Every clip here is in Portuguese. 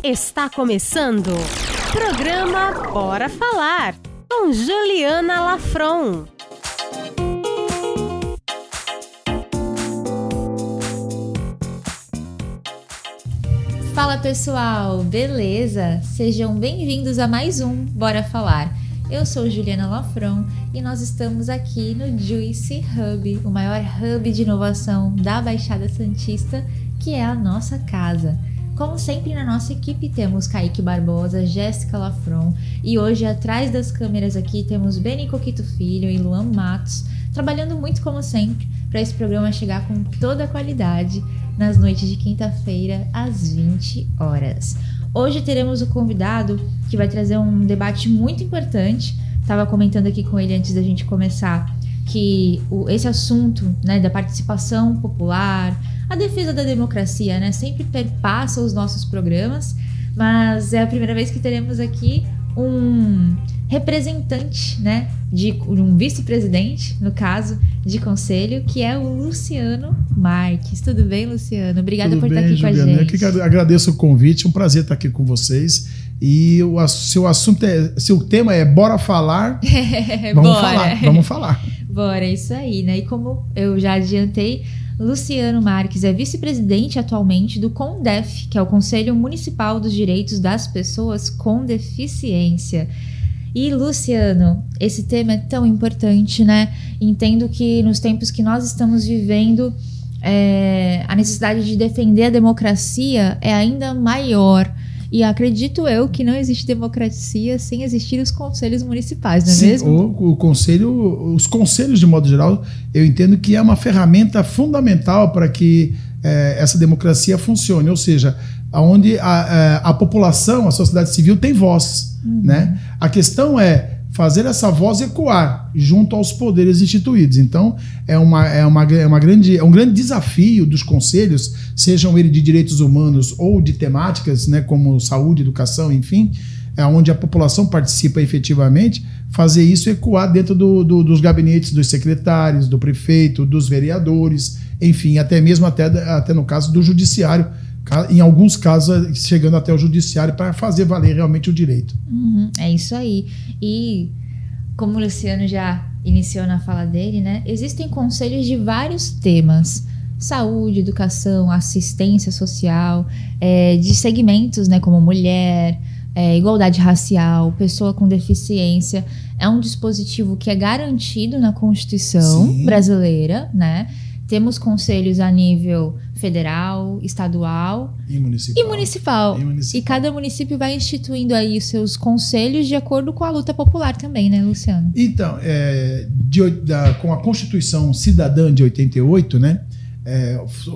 Está começando o programa Bora Falar, com Juliana Lafron. Fala pessoal, beleza? Sejam bem-vindos a mais um Bora Falar. Eu sou Juliana Lafron e nós estamos aqui no Juicy Hub, o maior hub de inovação da Baixada Santista, que é a nossa casa. Como sempre, na nossa equipe temos Kaique Barbosa, Jéssica Lafron e hoje atrás das câmeras aqui temos Beni Coquito Filho e Luan Matos, trabalhando muito como sempre para esse programa chegar com toda a qualidade nas noites de quinta-feira às 20 horas. Hoje teremos o convidado que vai trazer um debate muito importante. Estava comentando aqui com ele antes da gente começar que esse assunto, né, da participação popular, a defesa da democracia, né, sempre perpassa os nossos programas, mas é a primeira vez que teremos aqui um representante, né, de um vice-presidente, no caso, de conselho, que é o Luciano Marques. Tudo bem, Luciano? Obrigada por estar aqui com a gente. Eu que agradeço o convite, é um prazer estar aqui com vocês. E seu tema é Bora Falar. Vamos falar. Bora, isso aí, né? E como eu já adiantei, Luciano Marques é vice-presidente atualmente do CONDEF, que é o Conselho Municipal dos Direitos das Pessoas com Deficiência. E, Luciano, esse tema é tão importante, né? Entendo que nos tempos que nós estamos vivendo, a necessidade de defender a democracia é ainda maior. E acredito eu que não existe democracia sem existir os conselhos municipais, não é mesmo? Os conselhos, de modo geral, eu entendo que é uma ferramenta fundamental para que essa democracia funcione. Ou seja, onde a população, a sociedade civil tem voz. Né? A questão é fazer essa voz ecoar junto aos poderes instituídos. Então, é um grande desafio dos conselhos, sejam eles de direitos humanos ou de temáticas, né, como saúde, educação, enfim, onde a população participa efetivamente, fazer isso ecoar dentro dos gabinetes dos secretários, do prefeito, dos vereadores, enfim, até mesmo até no caso do judiciário, em alguns casos chegando até o judiciário para fazer valer realmente o direito. É isso aí. E como o Luciano já iniciou na fala dele, né, existem conselhos de vários temas: saúde, educação, assistência social, de segmentos, né, como mulher, igualdade racial, pessoa com deficiência. É um dispositivo que é garantido na Constituição brasileira, né? Temos conselhos a nível federal, estadual e municipal. E cada município vai instituindo aí os seus conselhos de acordo com a luta popular também, né, Luciano? Então, com a Constituição Cidadã de 88, né,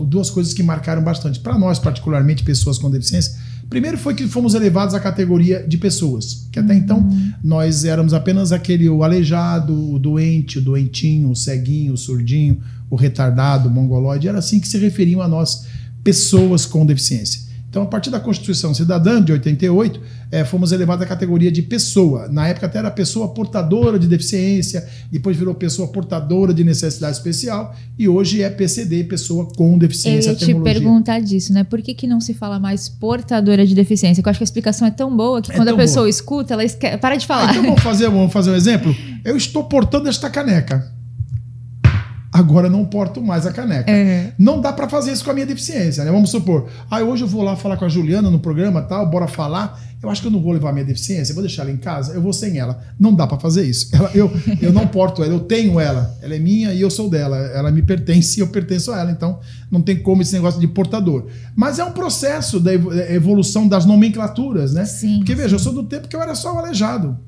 duas coisas que marcaram bastante. Para nós, particularmente, pessoas com deficiência, primeiro foi que fomos elevados à categoria de pessoas, que até então nós éramos apenas o aleijado, o doente, o doentinho, o ceguinho, o surdinho, o retardado, o mongoloide. Era assim que se referiam a nós, pessoas com deficiência. Então, a partir da Constituição Cidadã de 88, fomos elevados à categoria de pessoa. Na época até era pessoa portadora de deficiência, depois virou pessoa portadora de necessidade especial e hoje é PCD, pessoa com deficiência. Eu ia te perguntar disso, né? Por que não se fala mais portadora de deficiência? Porque eu acho que a explicação é tão boa que quando a pessoa escuta, ela para de falar. Então vamos fazer um exemplo? Eu estou portando esta caneca. Agora não porto mais a caneca. Não dá para fazer isso com a minha deficiência, né? Vamos supor, hoje eu vou lá falar com a Juliana no programa, tal, bora falar. Eu acho que eu não vou levar a minha deficiência, eu vou deixar ela em casa, eu vou sem ela. Não dá para fazer isso. Eu não porto ela, eu tenho ela. Ela é minha e eu sou dela. Ela me pertence e eu pertenço a ela. Então não tem como esse negócio de portador. Mas é um processo da evolução das nomenclaturas, né? Porque veja, eu sou do tempo que eu era só o aleijado.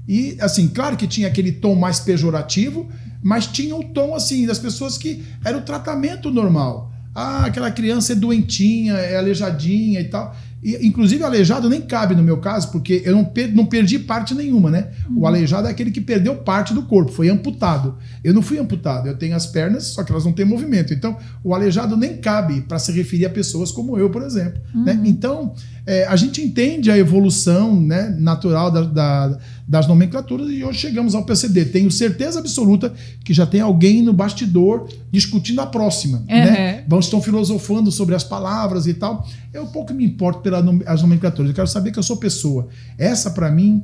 E assim, claro que tinha aquele tom mais pejorativo, mas tinha o tom assim das pessoas que era o tratamento normal. Aquela criança é doentinha, é aleijadinha e tal. E, inclusive, aleijado nem cabe no meu caso, porque eu não perdi parte nenhuma, né? O aleijado é aquele que perdeu parte do corpo, foi amputado. Eu não fui amputado, eu tenho as pernas, só que elas não têm movimento. Então, o aleijado nem cabe para se referir a pessoas como eu, por exemplo. Né? Então, a gente entende a evolução, né, natural das nomenclaturas e hoje chegamos ao PCD. Tenho certeza absoluta que já tem alguém no bastidor discutindo a próxima. Né? Estão filosofando sobre as palavras e tal. Eu pouco me importo pela as nomenclaturas. Eu quero saber que eu sou pessoa. Essa, para mim,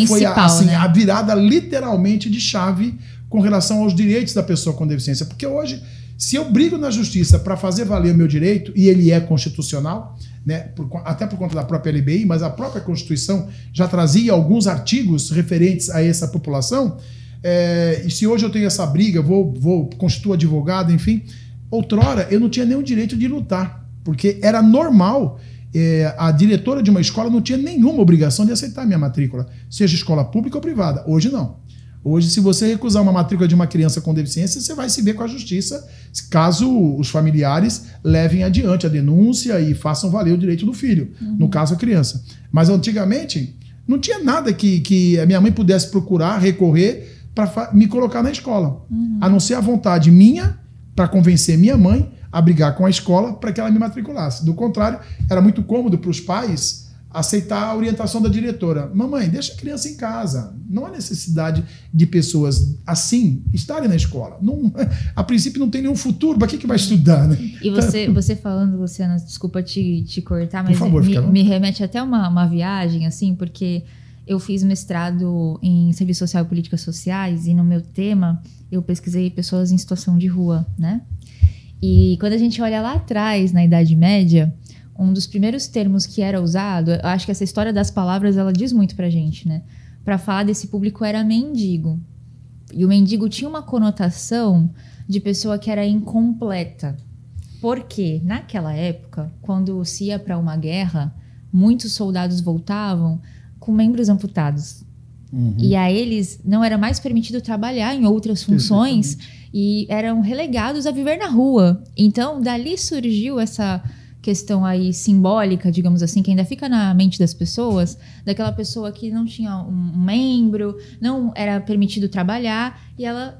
foi a virada literalmente de chave com relação aos direitos da pessoa com deficiência. Porque hoje, se eu brigo na justiça para fazer valer o meu direito, e ele é constitucional, né, até por conta da própria LBI, mas a própria Constituição já trazia alguns artigos referentes a essa população, e se hoje eu tenho essa briga, constituo advogado, enfim, outrora eu não tinha nenhum direito de lutar, porque era normal, a diretora de uma escola não tinha nenhuma obrigação de aceitar a minha matrícula, seja escola pública ou privada. Hoje não. Hoje, se você recusar uma matrícula de uma criança com deficiência, você vai se ver com a justiça, caso os familiares levem adiante a denúncia e façam valer o direito do filho, no caso a criança. Mas antigamente, não tinha nada que a minha mãe pudesse procurar, recorrer para me colocar na escola, a não ser a vontade minha para convencer minha mãe a brigar com a escola para que ela me matriculasse. Do contrário, era muito cômodo para os pais aceitar a orientação da diretora. Mamãe, deixa a criança em casa. Não há necessidade de pessoas assim estarem na escola. Não, a princípio não tem nenhum futuro. Para que vai estudar? Né? E você falando, Luciana, desculpa te cortar, mas por favor, me remete até uma viagem, assim, porque eu fiz mestrado em Serviço Social e Políticas Sociais e no meu tema eu pesquisei pessoas em situação de rua, né? E quando a gente olha lá atrás, na Idade Média, um dos primeiros termos que era usado, eu acho que essa história das palavras, ela diz muito pra gente, né? Pra falar desse público era mendigo. E o mendigo tinha uma conotação de pessoa que era incompleta. Porque, naquela época, quando se ia pra uma guerra, muitos soldados voltavam com membros amputados. E a eles não era mais permitido trabalhar em outras funções e eram relegados a viver na rua. Então, dali surgiu essa questão aí simbólica, digamos assim, que ainda fica na mente das pessoas, daquela pessoa que não tinha um membro, não era permitido trabalhar e ela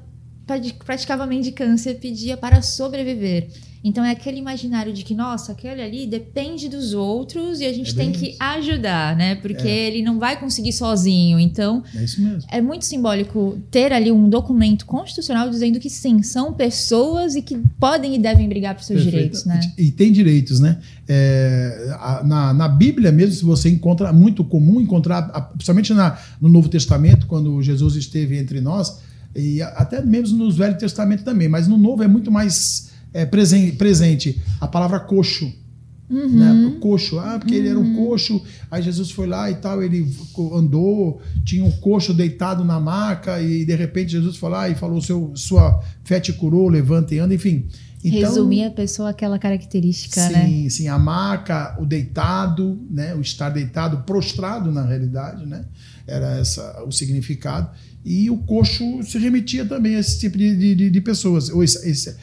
praticava mendicância, pedia para sobreviver. Então é aquele imaginário de que, nossa, aquele ali depende dos outros e a gente tem que ajudar, né? Porque ele não vai conseguir sozinho. Então, é isso mesmo. É muito simbólico ter ali um documento constitucional dizendo que sim, são pessoas e que podem e devem brigar por seus direitos, né? E tem direitos, né? Na Bíblia mesmo, se você encontra, muito comum encontrar, principalmente no Novo Testamento, quando Jesus esteve entre nós, e até mesmo no Velho Testamento também, mas no Novo é muito mais presente a palavra coxo. Né? Coxo, porque ele era um coxo, aí Jesus foi lá e tal, ele andou, tinha um coxo deitado na maca e de repente Jesus foi lá e falou, sua fé te curou, levanta e anda, enfim. Então, resumir a pessoa aquela característica, né? Sim, a maca, o deitado, né? O estar deitado, prostrado na realidade, né? Era o significado. E o coxo se remetia também a esse tipo de pessoas, ou esse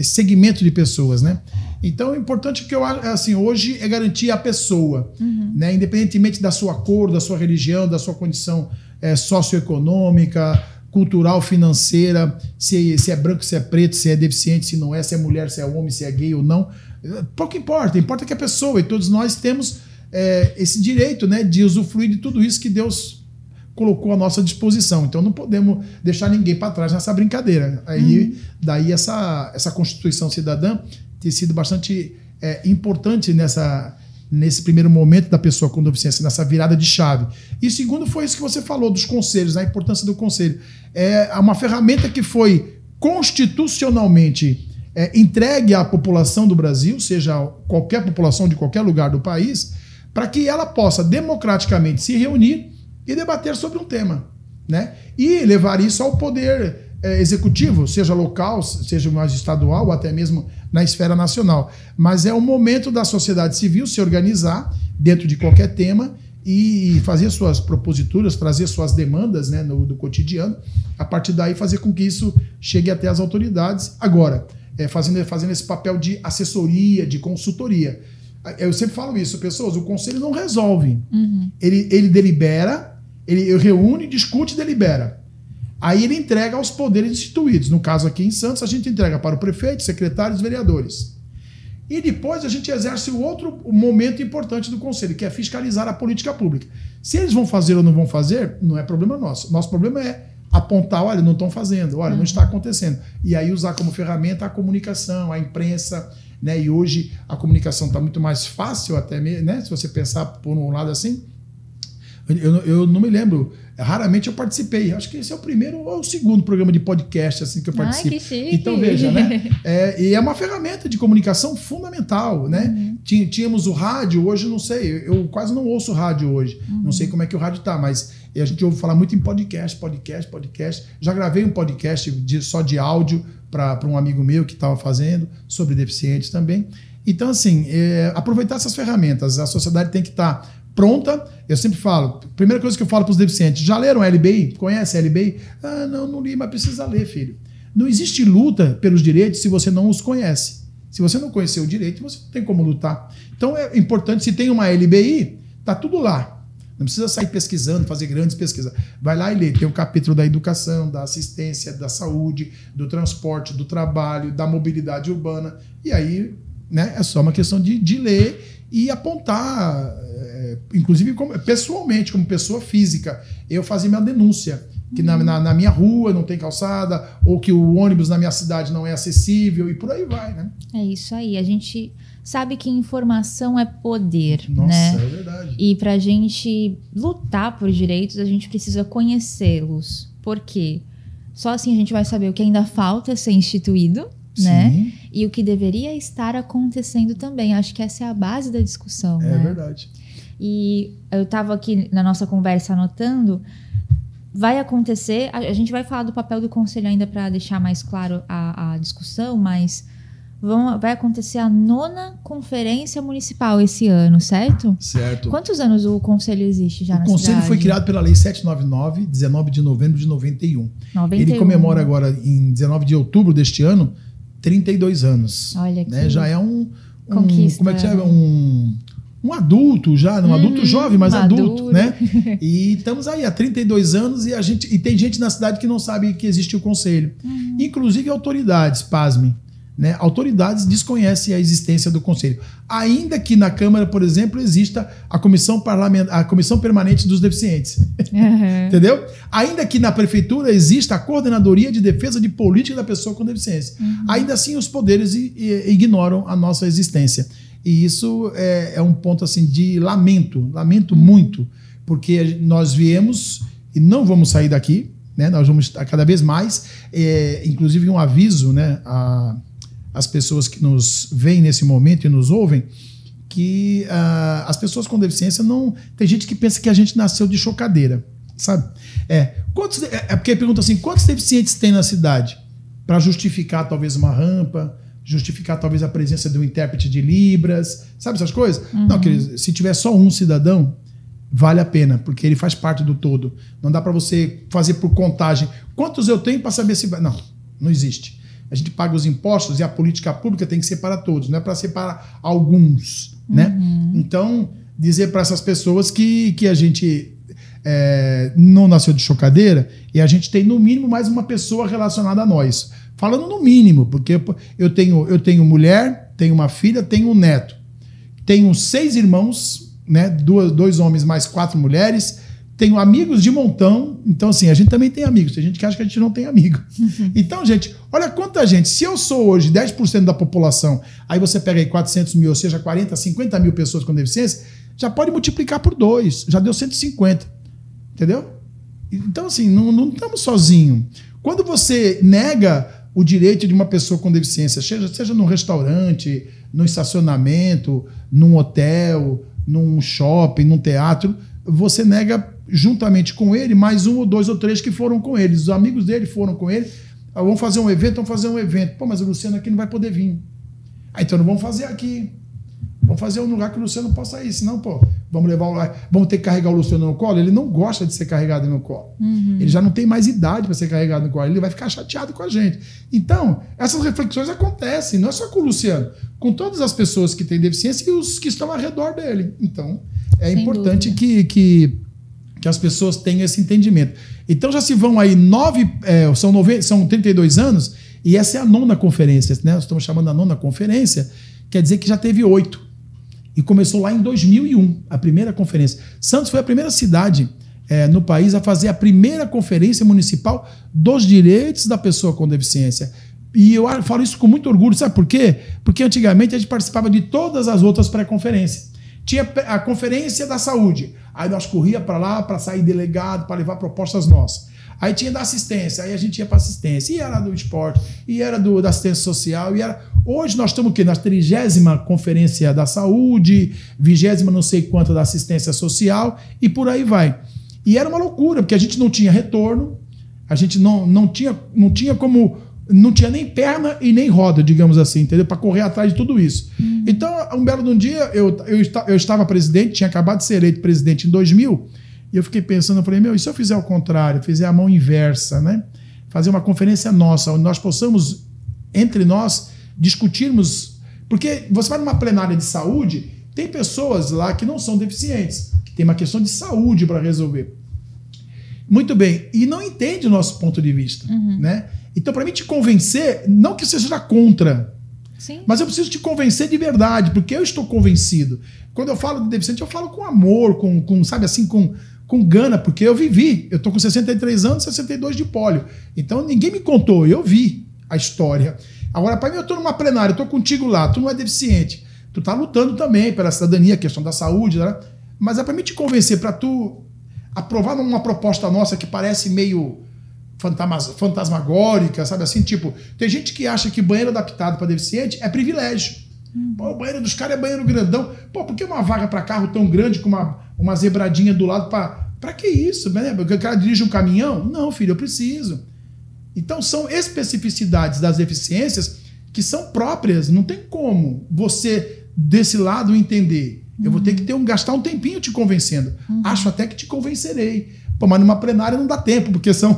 segmento de pessoas, né? Então, o importante que eu acho, assim, hoje é garantir a pessoa, né? Independentemente da sua cor, da sua religião, da sua condição socioeconômica, cultural, financeira, se é branco, se é preto, se é deficiente, se não é, se é mulher, se é homem, se é gay ou não. Pouco importa, importa que a pessoa, e todos nós temos esse direito, né, de usufruir de tudo isso que Deus colocou à nossa disposição. Então não podemos deixar ninguém para trás nessa brincadeira. Daí essa Constituição Cidadã ter sido bastante importante nesse primeiro momento da pessoa com deficiência, nessa virada de chave. E segundo foi isso que você falou, dos conselhos, a importância do conselho. É uma ferramenta que foi constitucionalmente entregue à população do Brasil, seja qualquer população de qualquer lugar do país, para que ela possa democraticamente se reunir e debater sobre um tema, né? E levar isso ao poder executivo, seja local, seja mais estadual ou até mesmo na esfera nacional. Mas é o momento da sociedade civil se organizar dentro de qualquer tema e fazer suas proposituras, trazer suas demandas, né, do cotidiano, a partir daí fazer com que isso chegue até as autoridades. Agora, fazendo esse papel de assessoria, de consultoria. Eu sempre falo isso, pessoas, o conselho não resolve. Ele delibera, ele reúne, discute e delibera. Aí ele entrega aos poderes instituídos. No caso aqui em Santos, a gente entrega para o prefeito, secretários, vereadores. E depois a gente exerce o outro momento importante do conselho, que é fiscalizar a política pública. Se eles vão fazer ou não vão fazer, não é problema nosso. Nosso problema é apontar, olha, não estão fazendo, olha, não está acontecendo. E aí usar como ferramenta a comunicação, a imprensa, né? E hoje a comunicação está muito mais fácil até mesmo, né? Se você pensar por um lado assim. Eu não me lembro, raramente eu participei. Acho que esse é o primeiro ou o segundo programa de podcast assim, que eu participo. Ai, que chique. Então veja, né? E é uma ferramenta de comunicação fundamental, né? Tínhamos o rádio, hoje não sei, eu quase não ouço rádio hoje. Não sei como é que o rádio tá, mas a gente ouve falar muito em podcast. Já gravei um podcast só de áudio para um amigo meu que estava fazendo, sobre deficientes também. Então, assim, aproveitar essas ferramentas. A sociedade tem que estar pronta. Eu sempre falo, primeira coisa que eu falo para os deficientes, já leram a LBI? Conhece a LBI? Ah, não li, mas precisa ler, filho. Não existe luta pelos direitos se você não os conhece. Se você não conhecer o direito, você não tem como lutar. Então é importante, se tem uma LBI, tá tudo lá. Não precisa sair pesquisando, fazer grandes pesquisas. Vai lá e lê. Tem um capítulo da educação, da assistência, da saúde, do transporte, do trabalho, da mobilidade urbana. E aí, né, é só uma questão de ler e apontar, inclusive pessoalmente, como pessoa física. Eu fazia minha denúncia, que na minha rua não tem calçada, ou que o ônibus na minha cidade não é acessível, e por aí vai, né? É isso aí. A gente sabe que informação é poder, Nossa, né? É verdade. E pra gente lutar por direitos, a gente precisa conhecê-los. Por quê? Só assim a gente vai saber o que ainda falta ser instituído, né? Sim. E o que deveria estar acontecendo também. Acho que essa é a base da discussão, né? É verdade. E eu estava aqui na nossa conversa anotando, vai acontecer, a gente vai falar do papel do conselho ainda para deixar mais claro a discussão, mas vai acontecer a 9ª conferência municipal esse ano, certo? Certo. Quantos anos o conselho existe já na cidade? O conselho foi criado pela Lei 799, 19 de novembro de 91. 91. Ele comemora agora, em 19 de outubro deste ano, 32 anos. Olha que né? Já é um conquista. Como é que chama? Um adulto já, um adulto jovem, mas adulto, né? E estamos aí há 32 anos e tem gente na cidade que não sabe que existe o conselho. Inclusive autoridades, pasmem. Né? Autoridades desconhecem a existência do conselho. Ainda que na Câmara, por exemplo, exista a comissão permanente dos deficientes. Entendeu? Ainda que na Prefeitura exista a Coordenadoria de Defesa de Política da Pessoa com Deficiência. Ainda assim, os poderes ignoram a nossa existência. E isso é um ponto assim, de lamento muito, porque nós viemos e não vamos sair daqui, né? Nós vamos estar cada vez mais, inclusive um aviso, né, as pessoas que nos veem nesse momento e nos ouvem, que as pessoas com deficiência não... Tem gente que pensa que a gente nasceu de chocadeira, sabe? Porque pergunta assim, quantos deficientes tem na cidade? Para justificar talvez uma rampa, justificar talvez a presença de um intérprete de Libras, sabe essas coisas? Não, se tiver só um cidadão, vale a pena, porque ele faz parte do todo. Não dá para você fazer por contagem. Quantos eu tenho para saber se vai... Não existe. A gente paga os impostos e a política pública tem que ser para todos, não é para ser para alguns, né? Então, dizer para essas pessoas que a gente não nasceu de chocadeira e a gente tem, no mínimo, mais uma pessoa relacionada a nós. Falando no mínimo, porque eu tenho mulher, tenho uma filha, tenho um neto. Tenho 6 irmãos, né? 2 homens mais 4 mulheres. Tenho amigos de montão. Então, assim, a gente também tem amigos. Tem gente que acha que a gente não tem amigo. Então, gente, olha quanta gente. Se eu sou hoje 10% da população, aí você pega aí 400 mil, ou seja, 40, 50 mil pessoas com deficiência, já pode multiplicar por 2. Já deu 150. Entendeu? Então, assim, não estamos sozinhos. Quando você nega o direito de uma pessoa com deficiência, seja num restaurante, num estacionamento, num hotel, num shopping, num teatro, você nega juntamente com ele mais 1 ou 2 ou 3 que foram com ele. Os amigos dele foram com ele. Vamos fazer um evento. Pô, mas o Luciano aqui não vai poder vir. Então não vamos fazer aqui. Vamos fazer um lugar que o Luciano possa ir. Senão, pô, vamos ter que carregar o Luciano no colo. Ele não gosta de ser carregado no colo. Ele já não tem mais idade para ser carregado no colo. Ele vai ficar chateado com a gente. Então, essas reflexões acontecem. Não é só com o Luciano. Com todas as pessoas que têm deficiência e os que estão ao redor dele. Então, é sem importante que as pessoas tenham esse entendimento. Então já se vão aí são 32 anos e essa é a 9ª conferência, né? Nós estamos chamando a 9ª conferência, quer dizer que já teve 8. E começou lá em 2001, a primeira conferência. Santos foi a primeira cidade no país a fazer a primeira conferência municipal dos direitos da pessoa com deficiência. E eu falo isso com muito orgulho, sabe por quê? Porque antigamente a gente participava de todas as outras pré-conferências. Tinha a conferência da saúde, aí nós corria para lá para sair delegado, para levar propostas nossas. Aí tinha da assistência, aí a gente ia para assistência, e era do esporte, e era da assistência social, e era... Hoje nós estamos o quê? Na 30ª conferência da saúde, 20ª não sei quanto da assistência social, e por aí vai. E era uma loucura, porque a gente não tinha retorno, a gente não tinha como... Não tinha nem perna e nem roda, digamos assim, entendeu? Para correr atrás de tudo isso. Então, um belo de um dia, eu estava presidente, tinha acabado de ser eleito presidente em 2000, e eu fiquei pensando, eu falei, e se eu fizer o contrário, fizer a mão inversa, né? Fazer uma conferência nossa, onde nós possamos, entre nós, discutirmos... Porque você vai numa plenária de saúde, tem pessoas lá que não são deficientes, que tem uma questão de saúde para resolver. Muito bem, e não entende o nosso ponto de vista, né? Então, para mim te convencer, não que você seja contra, sim, mas eu preciso te convencer de verdade, porque eu estou convencido. Quando eu falo de deficiente, eu falo com amor, sabe assim, com gana, porque eu vivi. Eu estou com 63 anos, 62 de pólio. Então, ninguém me contou, eu vi a história. Agora, para mim, eu estou numa plenária, eu estou contigo lá, tu não é deficiente. Tu está lutando também pela cidadania, a questão da saúde, né? Mas é para mim te convencer, para tu aprovar uma proposta nossa que parece meio... fantasmagórica, sabe assim? Tipo, tem gente que acha que banheiro adaptado para deficiente é privilégio. Pô, o banheiro dos caras é banheiro grandão. Pô, por que uma vaga para carro tão grande com uma zebradinha do lado para que isso? Né? Porque o cara dirige um caminhão? Não, filho, eu preciso. Então são especificidades das deficiências que são próprias. Não tem como você, desse lado, entender. Eu vou ter que gastar um tempinho te convencendo. Acho até que te convencerei. Pô, mas numa plenária não dá tempo, porque são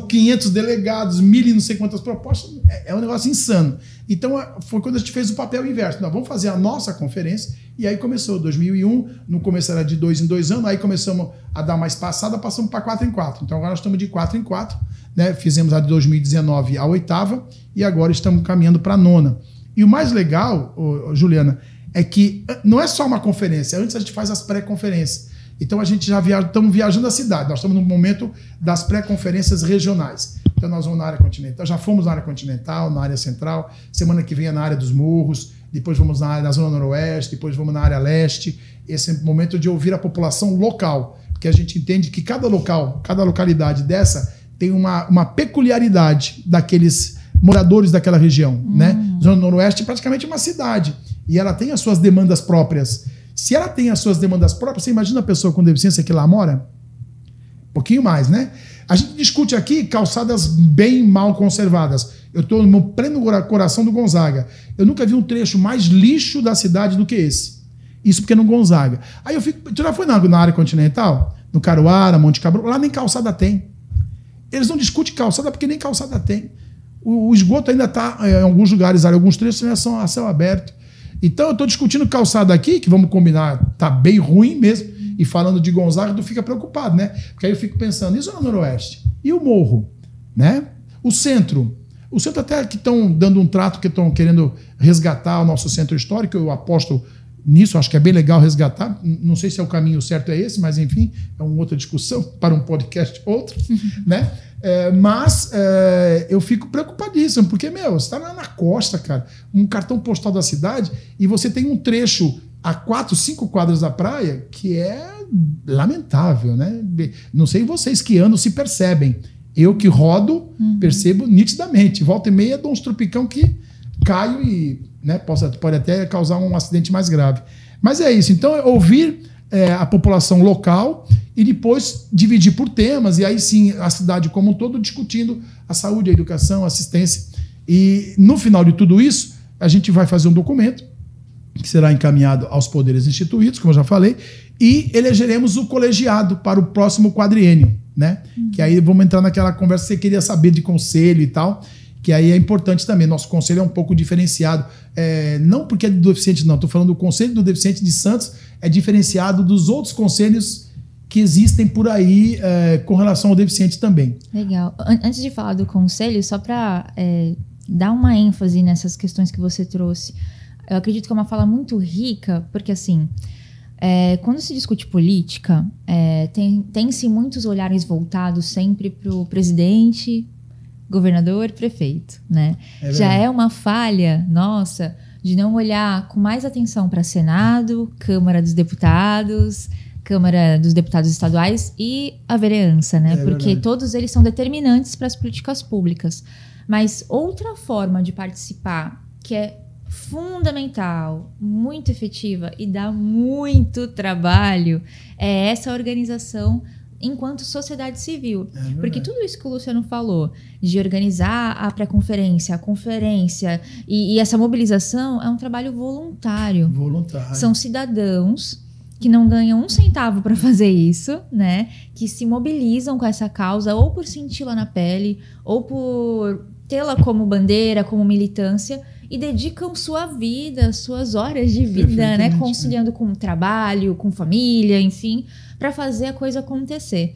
500 delegados, 1.000 e não sei quantas propostas. É um negócio insano. Então, foi quando a gente fez o papel inverso. Nós vamos fazer a nossa conferência, e aí começou 2001, no começo era de 2 em 2 anos, aí começamos a dar mais passada, passamos para 4 em 4. Então, agora nós estamos de 4 em 4, né? Fizemos a de 2019 a 8ª, e agora estamos caminhando para a 9ª. E o mais legal, Juliana, é que não é só uma conferência, antes a gente faz as pré-conferências. Então a gente já estamos viajando a cidade, nós estamos no momento das pré-conferências regionais. Então nós vamos na área continental, já fomos na área continental, na área central, semana que vem é na área dos morros, depois vamos na zona noroeste, depois vamos na área leste. Esse é o momento de ouvir a população local, porque a gente entende que cada local, cada localidade dessa tem uma peculiaridade daqueles moradores daquela região, né? Zona noroeste é praticamente uma cidade, e ela tem as suas demandas próprias. Se ela tem as suas demandas próprias, você imagina a pessoa com deficiência que lá mora? Um pouquinho mais, né? A gente discute aqui calçadas bem mal conservadas. Eu estou no pleno coração do Gonzaga. Eu nunca vi um trecho mais lixo da cidade do que esse. Isso porque no Gonzaga. Aí eu fico... Tu já foi na área continental? No Caruara, Monte Cabral? Lá nem calçada tem. Eles não discutem calçada porque nem calçada tem. O esgoto ainda está, em alguns lugares, alguns trechos ainda são a céu aberto. Então eu estou discutindo calçada aqui, que vamos combinar, tá bem ruim mesmo, e falando de Gonzaga, tu fica preocupado, né? Porque aí eu fico pensando, e zona noroeste? E o morro? Né? O centro? O centro até que estão dando um trato, que estão querendo resgatar o nosso centro histórico, eu aposto nisso, acho que é bem legal resgatar. Não sei se é o caminho certo é esse, mas enfim, é uma outra discussão para um podcast outro, né? Mas eu fico preocupadíssimo, porque, você está lá na costa, cara, um cartão postal da cidade, e você tem um trecho a 4, 5 quadras da praia que é lamentável, né? Não sei vocês que andam se percebem. Eu que rodo, percebo nitidamente. Volta e meia, dou uns tropicão que caio e, né, pode até causar um acidente mais grave. Mas é isso. Então, ouvir a população local e depois dividir por temas, e aí sim a cidade como um todo discutindo a saúde, a educação, a assistência. E no final de tudo isso, a gente vai fazer um documento que será encaminhado aos poderes instituídos, como eu já falei, e elegeremos o colegiado para o próximo quadriênio, né? Que aí vamos entrar naquela conversa que você queria saber de conselho e tal, que aí é importante também. Nosso conselho é um pouco diferenciado. Não porque é do deficiente, não. Estou falando do Conselho do Deficiente de Santos é diferenciado dos outros conselhos que existem por aí com relação ao deficiente também. Legal. Antes de falar do conselho, só para dar uma ênfase nessas questões que você trouxe, eu acredito que é uma fala muito rica, porque assim, quando se discute política, tem-se muitos olhares voltados sempre para o presidente, governador, prefeito, né? Já é uma falha nossa de não olhar com mais atenção para Senado, Câmara dos Deputados, Câmara dos Deputados Estaduais e a vereança, né? Porque todos eles são determinantes para as políticas públicas. Mas outra forma de participar que é fundamental, muito efetiva e dá muito trabalho é essa organização enquanto sociedade civil. Porque tudo isso que o Luciano falou, de organizar a pré-conferência, a conferência e essa mobilização é um trabalho voluntário. São cidadãos que não ganham um centavo para fazer isso, né? Que se mobilizam com essa causa ou por senti-la na pele ou por tê-la como bandeira, como militância e dedicam sua vida, suas horas de vida, né? Conciliando com trabalho, com família, enfim, para fazer a coisa acontecer.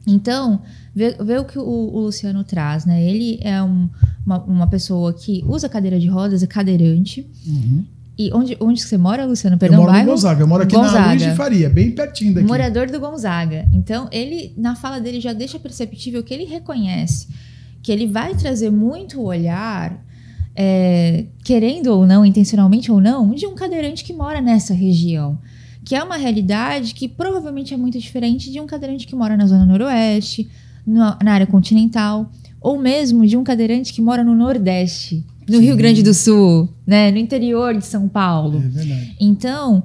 Então, vê o que o Luciano traz, né? Ele é uma pessoa que usa cadeira de rodas, é cadeirante. E onde que você mora, Luciano? Perdão, eu moro no Gonzaga. Eu moro aqui na Luiz de Faria, bem pertinho daqui. Morador do Gonzaga. Então, ele, na fala dele, já deixa perceptível que ele reconhece que ele vai trazer muito olhar, querendo ou não, intencionalmente ou não, de um cadeirante que mora nessa região. Que é uma realidade que provavelmente é muito diferente de um cadeirante que mora na Zona Noroeste, na área continental, ou mesmo de um cadeirante que mora no Nordeste, no Rio Grande do Sul, né, no interior de São Paulo. É verdade. Então,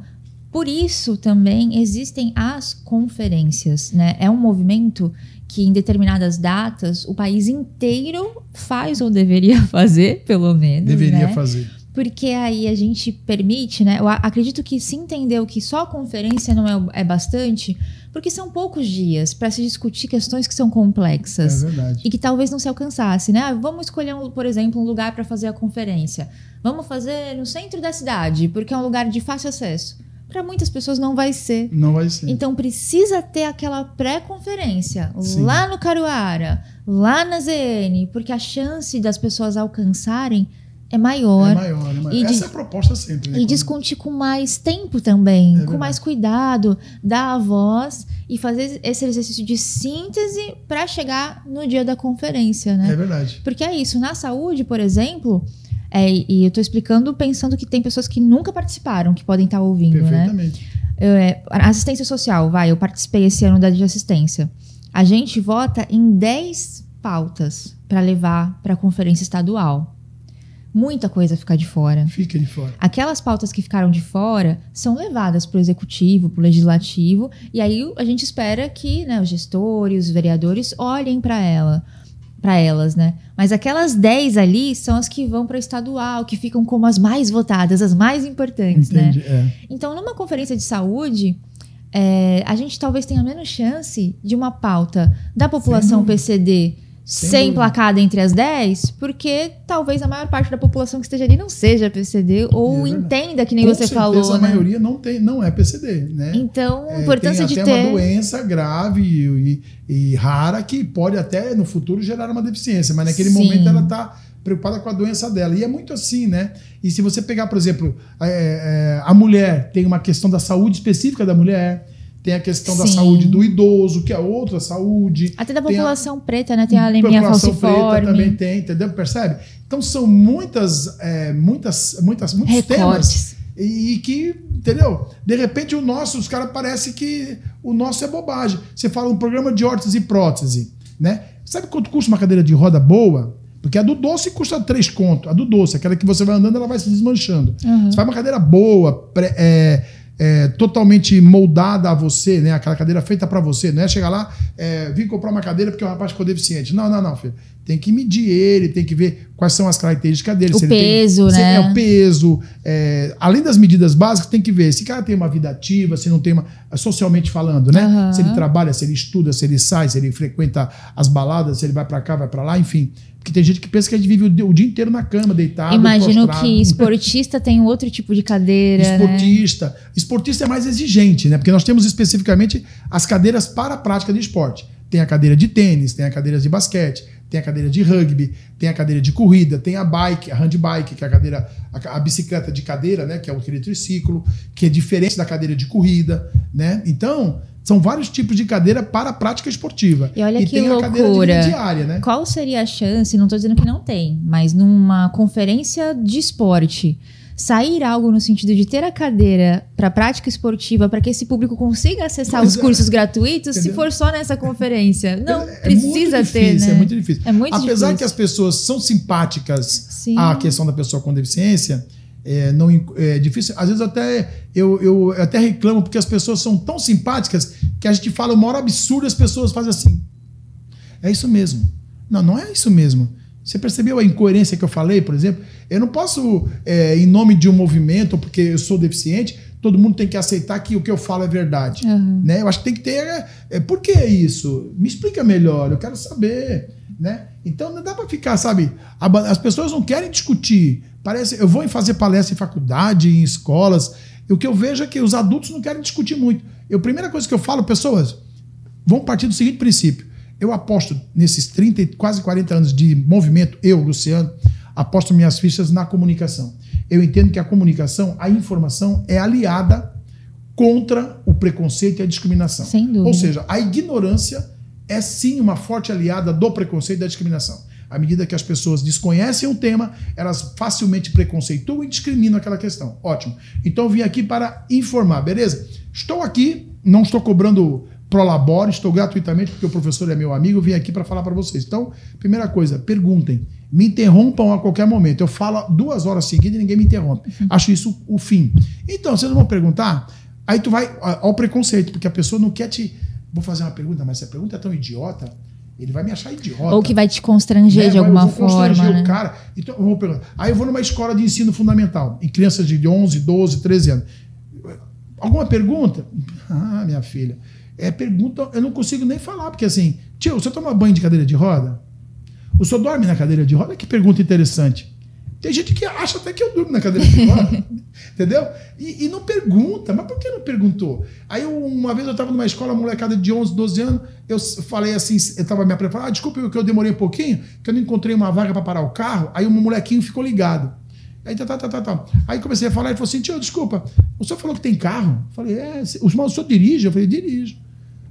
por isso também existem as conferências, né? É um movimento que em determinadas datas o país inteiro faz ou deveria fazer, pelo menos. Deveria fazer. Porque aí a gente permite, né? Eu acredito que se entendeu que só a conferência não é bastante, porque são poucos dias para se discutir questões que são complexas. É verdade. E que talvez não se alcançasse, né? Vamos escolher, por exemplo, um lugar para fazer a conferência. Vamos fazer no centro da cidade, porque é um lugar de fácil acesso. Para muitas pessoas não vai ser. Não vai ser. Então precisa ter aquela pré-conferência lá no Caruara, lá na ZN, porque a chance das pessoas alcançarem é maior. É maior. Essa é a proposta sempre. Né? E discutir com mais tempo também, com mais cuidado, dar a voz e fazer esse exercício de síntese para chegar no dia da conferência, né? É verdade. Porque é isso, na saúde, por exemplo, e eu estou explicando pensando que tem pessoas que nunca participaram, que podem estar ouvindo, perfeitamente, né? Assistência social, eu participei esse ano da de assistência. A gente vota em 10 pautas para levar para a conferência estadual. Muita coisa fica de fora. Fica de fora. Aquelas pautas que ficaram de fora são levadas para o executivo, para o legislativo, e aí a gente espera que, né, os gestores, os vereadores olhem para elas, né? Mas aquelas 10 ali são as que vão para o estadual, que ficam como as mais votadas, as mais importantes. Entendi, né? Então, numa conferência de saúde, a gente talvez tenha menos chance de uma pauta da população PCD ser emplacada entre as 10, porque talvez a maior parte da população que esteja ali não seja PCD ou entenda que nem você falou. Com certeza a maioria não é PCD, né? Então, a importância de ter... Tem até uma doença grave e rara que pode até no futuro gerar uma deficiência, mas naquele momento ela está preocupada com a doença dela. E é muito assim, né? E se você pegar, por exemplo, a mulher, tem uma questão da saúde específica da mulher, tem a questão da saúde do idoso, que é outra saúde. Até da população preta, né? Tem a anemia falciforme. A população preta também tem, entendeu? Percebe? Então são muitos temas e que, entendeu? De repente os caras parece que o nosso é bobagem. Você fala um programa de órtese e prótese, né? Sabe quanto custa uma cadeira de roda boa? Porque a do doce custa 3 conto. A do doce, aquela que você vai andando, ela vai se desmanchando. Você faz uma cadeira boa, totalmente moldada a você, né? Aquela cadeira feita para você, não é chegar lá, vim comprar uma cadeira porque o rapaz ficou deficiente. Não, filho. Tem que medir ele, tem que ver quais são as características dele. O peso, né? O peso. Além das medidas básicas, tem que ver se o cara tem uma vida ativa, se não tem uma... Socialmente falando, né? Se ele trabalha, se ele estuda, se ele sai, se ele frequenta as baladas, se ele vai para cá, vai para lá, enfim. Porque tem gente que pensa que a gente vive o dia inteiro na cama, deitado, Imagino prostrado. Que esportista tem outro tipo de cadeira, Esportista. Né? Esportista é mais exigente, né? Porque nós temos especificamente as cadeiras para a prática de esporte. Tem a cadeira de tênis, tem a cadeira de basquete, tem a cadeira de rugby, tem a cadeira de corrida, tem a bike, a handbike, que é a bicicleta de cadeira, né? Que é aquele triciclo, que é diferente da cadeira de corrida, né? Então, São vários tipos de cadeira para a prática esportiva. E olha que tem loucura. a cadeira de vida diária, né? Qual seria a chance, não estou dizendo que não tem, mas numa conferência de esporte, sair algo no sentido de ter a cadeira para prática esportiva, para que esse público consiga acessar os cursos gratuitos, entendeu? Se for só nessa conferência. Não, precisa ter, né? É muito difícil. Apesar difícil. que as pessoas são simpáticas Sim. à questão da pessoa com deficiência, é difícil. Às vezes eu até reclamo porque as pessoas são tão simpáticas que a gente fala uma hora absurda e as pessoas fazem assim. É isso mesmo. Não é isso mesmo. Você percebeu a incoerência que eu falei, por exemplo? Eu não posso, em nome de um movimento, ou porque eu sou deficiente, todo mundo tem que aceitar que o que eu falo é verdade. Uhum. Né? Eu acho que tem que ter... por que isso? Me explica melhor, eu quero saber. Né? Então não dá para ficar, sabe? As pessoas não querem discutir. Eu vou fazer palestra em faculdade, em escolas. E o que eu vejo é que os adultos não querem discutir muito. A primeira coisa que eu falo, pessoas, vamos partir do seguinte princípio. Eu aposto nesses 30, quase 40 anos de movimento, eu, Luciano, aposto minhas fichas na comunicação. Eu entendo que a comunicação, a informação é aliada contra o preconceito e a discriminação. Sem dúvida. Ou seja, a ignorância é sim uma forte aliada do preconceito e da discriminação. À medida que as pessoas desconhecem um tema, elas facilmente preconceituam e discriminam aquela questão. Ótimo. Então eu vim aqui para informar, beleza? Estou aqui, não estou cobrando prolabore, estou gratuitamente, porque o professor é meu amigo, eu vim aqui para falar para vocês. Então, primeira coisa, perguntem. Me interrompam a qualquer momento. Eu falo 2 horas seguidas e ninguém me interrompe. Acho isso o fim. Então, vocês vão perguntar, aí tu vai ao preconceito, porque a pessoa não quer te... Vou fazer uma pergunta, mas se a pergunta é tão idiota, ele vai me achar idiota. Ou que vai te constranger de alguma forma. Constranger o cara. Então, eu vou perguntar. Aí eu vou numa escola de ensino fundamental, em crianças de 11, 12, 13 anos. Alguma pergunta? Ah, minha filha... pergunta, eu não consigo nem falar, porque assim, tio, você toma banho de cadeira de roda? O senhor dorme na cadeira de roda? Que pergunta interessante. Tem gente que acha até que eu durmo na cadeira de roda, entendeu? E não pergunta, mas por que não perguntou? Aí uma vez eu estava numa escola, molecada de 11, 12 anos, eu falei assim, eu estava me preparando, desculpa que eu demorei um pouquinho, que eu não encontrei uma vaga para parar o carro, aí um molequinho ficou ligado. Aí, Aí comecei a falar, ele falou assim, tio, desculpa, o senhor falou que tem carro? Eu falei, o senhor dirige? Eu falei, dirijo.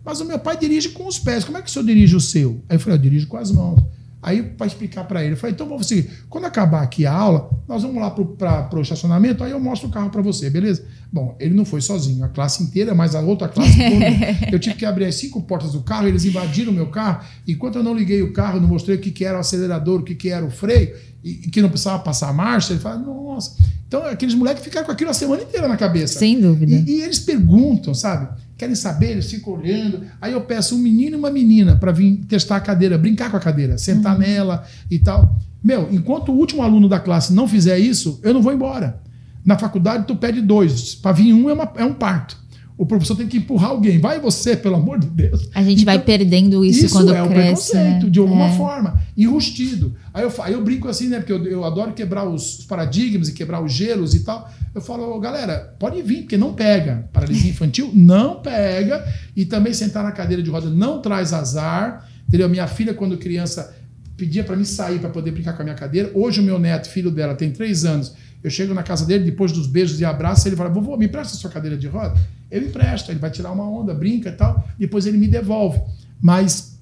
Mas o meu pai dirige com os pés. Como é que o senhor dirige o seu? Aí eu falei, eu dirijo com as mãos. Aí, para explicar para ele, eu falei, então vamos seguir. Quando acabar aqui a aula, nós vamos lá para o estacionamento, aí eu mostro o carro para você, beleza? Bom, ele não foi sozinho, a classe inteira, mas a outra classe toda. Eu tive que abrir as 5 portas do carro, eles invadiram o meu carro. Enquanto eu não liguei o carro, não mostrei o que era o acelerador, o que era o freio, e que não precisava passar a marcha, ele fala, nossa. Então, aqueles moleques ficaram com aquilo a semana inteira na cabeça. Sem dúvida. E eles perguntam, sabe? Querem saber, eles ficam olhando. Aí eu peço um menino e uma menina para vir testar a cadeira, brincar com a cadeira, sentar nela e tal. Meu, enquanto o último aluno da classe não fizer isso, eu não vou embora. Na faculdade, tu pede 2. Para vir um é um parto. O professor tem que empurrar alguém. Vai você, pelo amor de Deus. A gente vai perdendo isso quando cresce. Isso é o preconceito, né? De alguma forma. Enrustido. Aí eu brinco assim, né? Porque eu adoro quebrar os paradigmas e quebrar os gelos e tal. Eu falo, galera, pode vir, porque não pega. Paralisia infantil não pega. E também sentar na cadeira de roda não traz azar. Entendeu? Minha filha, quando criança, pedia para mim sair para poder brincar com a minha cadeira. Hoje o meu neto, filho dela, tem 3 anos. Eu chego na casa dele, depois dos beijos e abraços, ele fala, vovô, me empresta a sua cadeira de roda? Eu empresto, ele vai tirar uma onda, brinca e tal, depois ele me devolve. Mas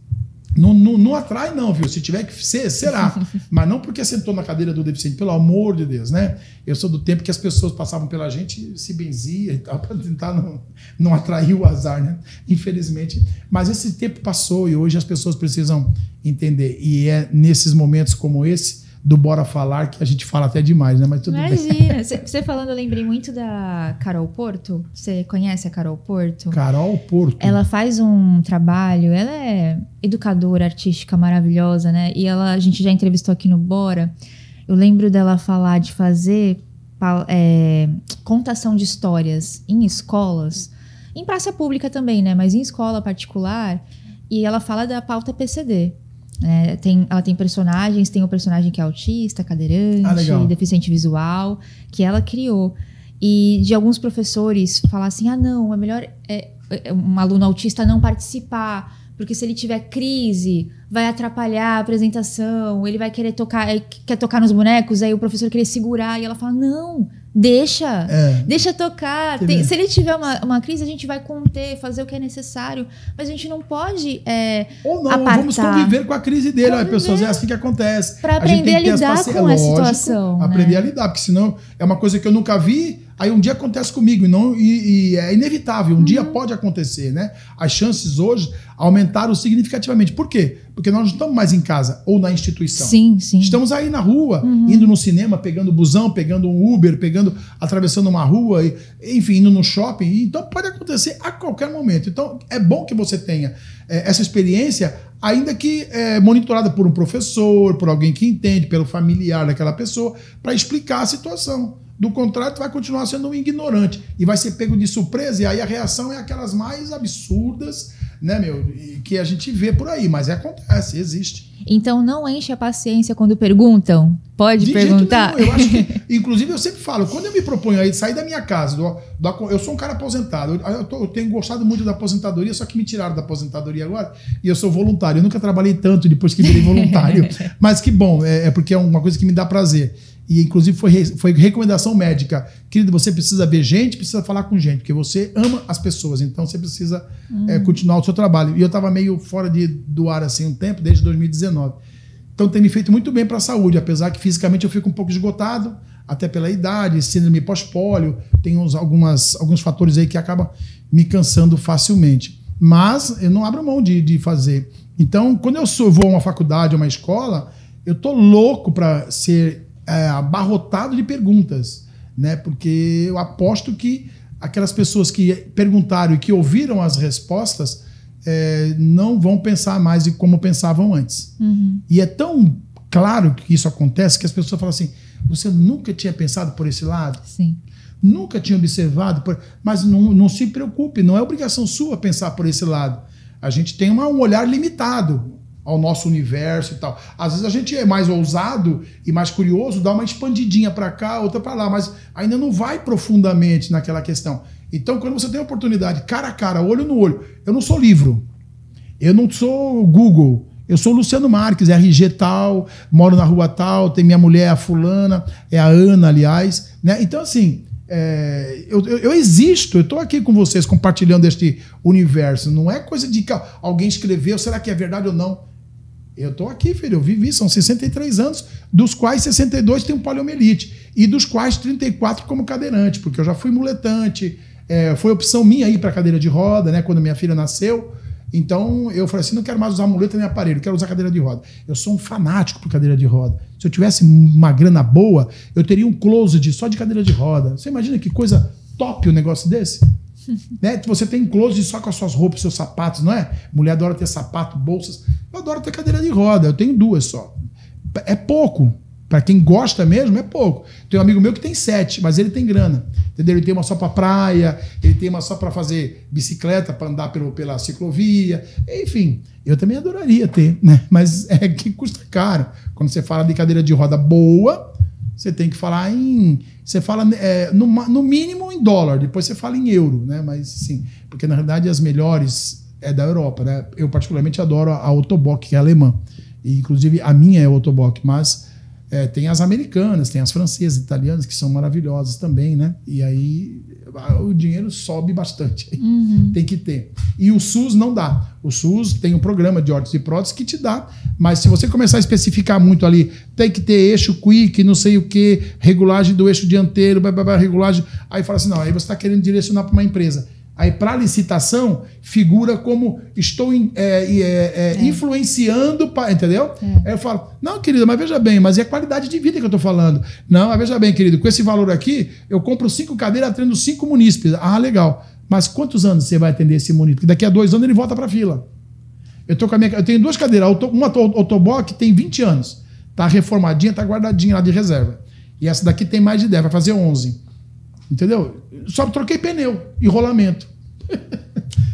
não atrai não, viu? Se tiver que ser, será. Mas não porque sentou na cadeira do deficiente, pelo amor de Deus, né? Eu sou do tempo que as pessoas passavam pela gente e se benzia e tal, para tentar não atrair o azar, né? Infelizmente. Mas esse tempo passou e hoje as pessoas precisam entender. E é nesses momentos como esse, do Bora Falar, que a gente fala até demais, né? Mas tudo bem. Imagina. Você falando, eu lembrei muito da Carol Porto. Você conhece a Carol Porto? Carol Porto. Ela faz um trabalho, ela é educadora artística maravilhosa, né? E a gente já entrevistou aqui no Bora. Eu lembro dela falar de fazer contação de histórias em escolas, em praça pública também, né? Mas em escola particular. E ela fala da pauta PCD. Ela tem personagens, tem o personagem que é autista, cadeirante, deficiente visual, que ela criou. E de alguns professores falar assim, não, é melhor um aluno autista não participar, porque se ele tiver crise, vai atrapalhar a apresentação, ele vai querer quer tocar nos bonecos, aí o professor querer segurar, e ela fala, Deixa tocar. Se ele tiver uma crise, a gente vai conter, fazer o que é necessário. Mas a gente não pode ou não, apartar. Vamos conviver com a crise dele. Olha, pessoas, é assim que acontece. Para aprender a lidar com a situação. Aprender a lidar, porque senão é uma coisa que eu nunca vi, aí um dia acontece comigo e é inevitável. Um dia pode acontecer, né? As chances hoje aumentaram significativamente. Por quê? Porque nós não estamos mais em casa ou na instituição. Sim. Estamos aí na rua, indo no cinema, pegando busão, pegando um Uber, atravessando uma rua, enfim, indo no shopping. Então pode acontecer a qualquer momento. Então é bom que você tenha essa experiência, ainda que monitorada por um professor, por alguém que entende, pelo familiar daquela pessoa, para explicar a situação. Do contrário, tu vai continuar sendo um ignorante e vai ser pego de surpresa, e aí a reação é aquelas mais absurdas, né, que a gente vê por aí, mas acontece, existe. Então não enche a paciência quando perguntam. Pode perguntar? Eu acho que, inclusive, eu sempre falo, quando eu me proponho aí sair da minha casa, eu sou um cara aposentado, eu tenho gostado muito da aposentadoria, só que me tiraram da aposentadoria agora e eu sou voluntário. Eu nunca trabalhei tanto depois que virei voluntário, mas que bom, porque é uma coisa que me dá prazer. E inclusive foi recomendação médica. Querido, você precisa ver gente, precisa falar com gente, porque você ama as pessoas, então você precisa continuar o seu trabalho. E eu estava meio fora do ar assim um tempo, desde 2019. Então tem me feito muito bem para a saúde, apesar que fisicamente eu fico um pouco esgotado, até pela idade, síndrome pós-pólio, tem alguns fatores aí que acabam me cansando facilmente. Mas eu não abro mão de fazer. Então, quando eu vou a uma faculdade, a uma escola, eu tô louco para ser abarrotado de perguntas, né? Porque eu aposto que aquelas pessoas que perguntaram e que ouviram as respostas não vão pensar mais como pensavam antes. E é tão claro que isso acontece que as pessoas falam assim: você nunca tinha pensado por esse lado? Sim. Nunca tinha observado? Mas não se preocupe, não é obrigação sua pensar por esse lado. A gente tem um olhar limitado ao nosso universo e tal. Às vezes a gente é mais ousado e mais curioso, dá uma expandidinha para cá, outra para lá, mas ainda não vai profundamente naquela questão. Então, quando você tem a oportunidade, cara a cara, olho no olho, eu não sou livro, eu não sou Google, eu sou Luciano Marques, RG tal, moro na rua tal, tem minha mulher, a fulana, é a Ana, aliás, né? Então, assim, eu existo, eu estou aqui com vocês compartilhando este universo, não é coisa de que alguém escreveu, será que é verdade ou não? Eu estou aqui, filho, eu vivi, são 63 anos, dos quais 62 tem um poliomielite, e dos quais 34 como cadeirante, porque eu já fui muletante, foi opção minha ir para cadeira de roda, né, quando minha filha nasceu. Então eu falei assim, não quero mais usar muleta nem aparelho, quero usar cadeira de roda. Eu sou um fanático por cadeira de roda. Se eu tivesse uma grana boa, eu teria um closet só de cadeira de roda. Você imagina que coisa top um negócio desse? Né? Você tem um closet só com as suas roupas, seus sapatos, não é? Mulher adora ter sapato, bolsas. Eu adoro ter cadeira de roda, eu tenho 2 só. É pouco. Para quem gosta mesmo, é pouco. Tem um amigo meu que tem 7, mas ele tem grana. Entendeu? Ele tem uma só para praia, ele tem uma só para fazer bicicleta, para andar pela ciclovia. Enfim, eu também adoraria ter, né? Mas é que custa caro. Quando você fala de cadeira de roda boa, você tem que falar você fala no mínimo em dólar, depois você fala em euro, né? Mas sim, porque na realidade as melhores é da Europa, né? Eu particularmente adoro a Ottobock, que é alemã. E, inclusive a minha é a Ottobock, mas tem as americanas, tem as francesas, italianas, que são maravilhosas também, né? E aí o dinheiro sobe bastante. Tem que ter. E o SUS não dá. O SUS tem um programa de órtese e prótese que te dá, mas se você começar a especificar muito ali, tem que ter eixo quick, não sei o que, regulagem do eixo dianteiro, regulagem. Aí fala assim, não, aí você está querendo direcionar para uma empresa. Aí, para licitação, figura como estou influenciando, entendeu? Aí eu falo, não, querido, mas veja bem, mas é a qualidade de vida que eu estou falando. Não, mas veja bem, querido, com esse valor aqui, eu compro 5 cadeiras, atendo 5 munícipes. Ah, legal. Mas quantos anos você vai atender esse munícipe? Porque daqui a 2 anos ele volta para a fila. Eu tenho 2 cadeiras, uma Ottobock tem 20 anos. Está reformadinha, está guardadinha lá de reserva. E essa daqui tem mais de 10, vai fazer 11. Entendeu? Só troquei pneu e rolamento.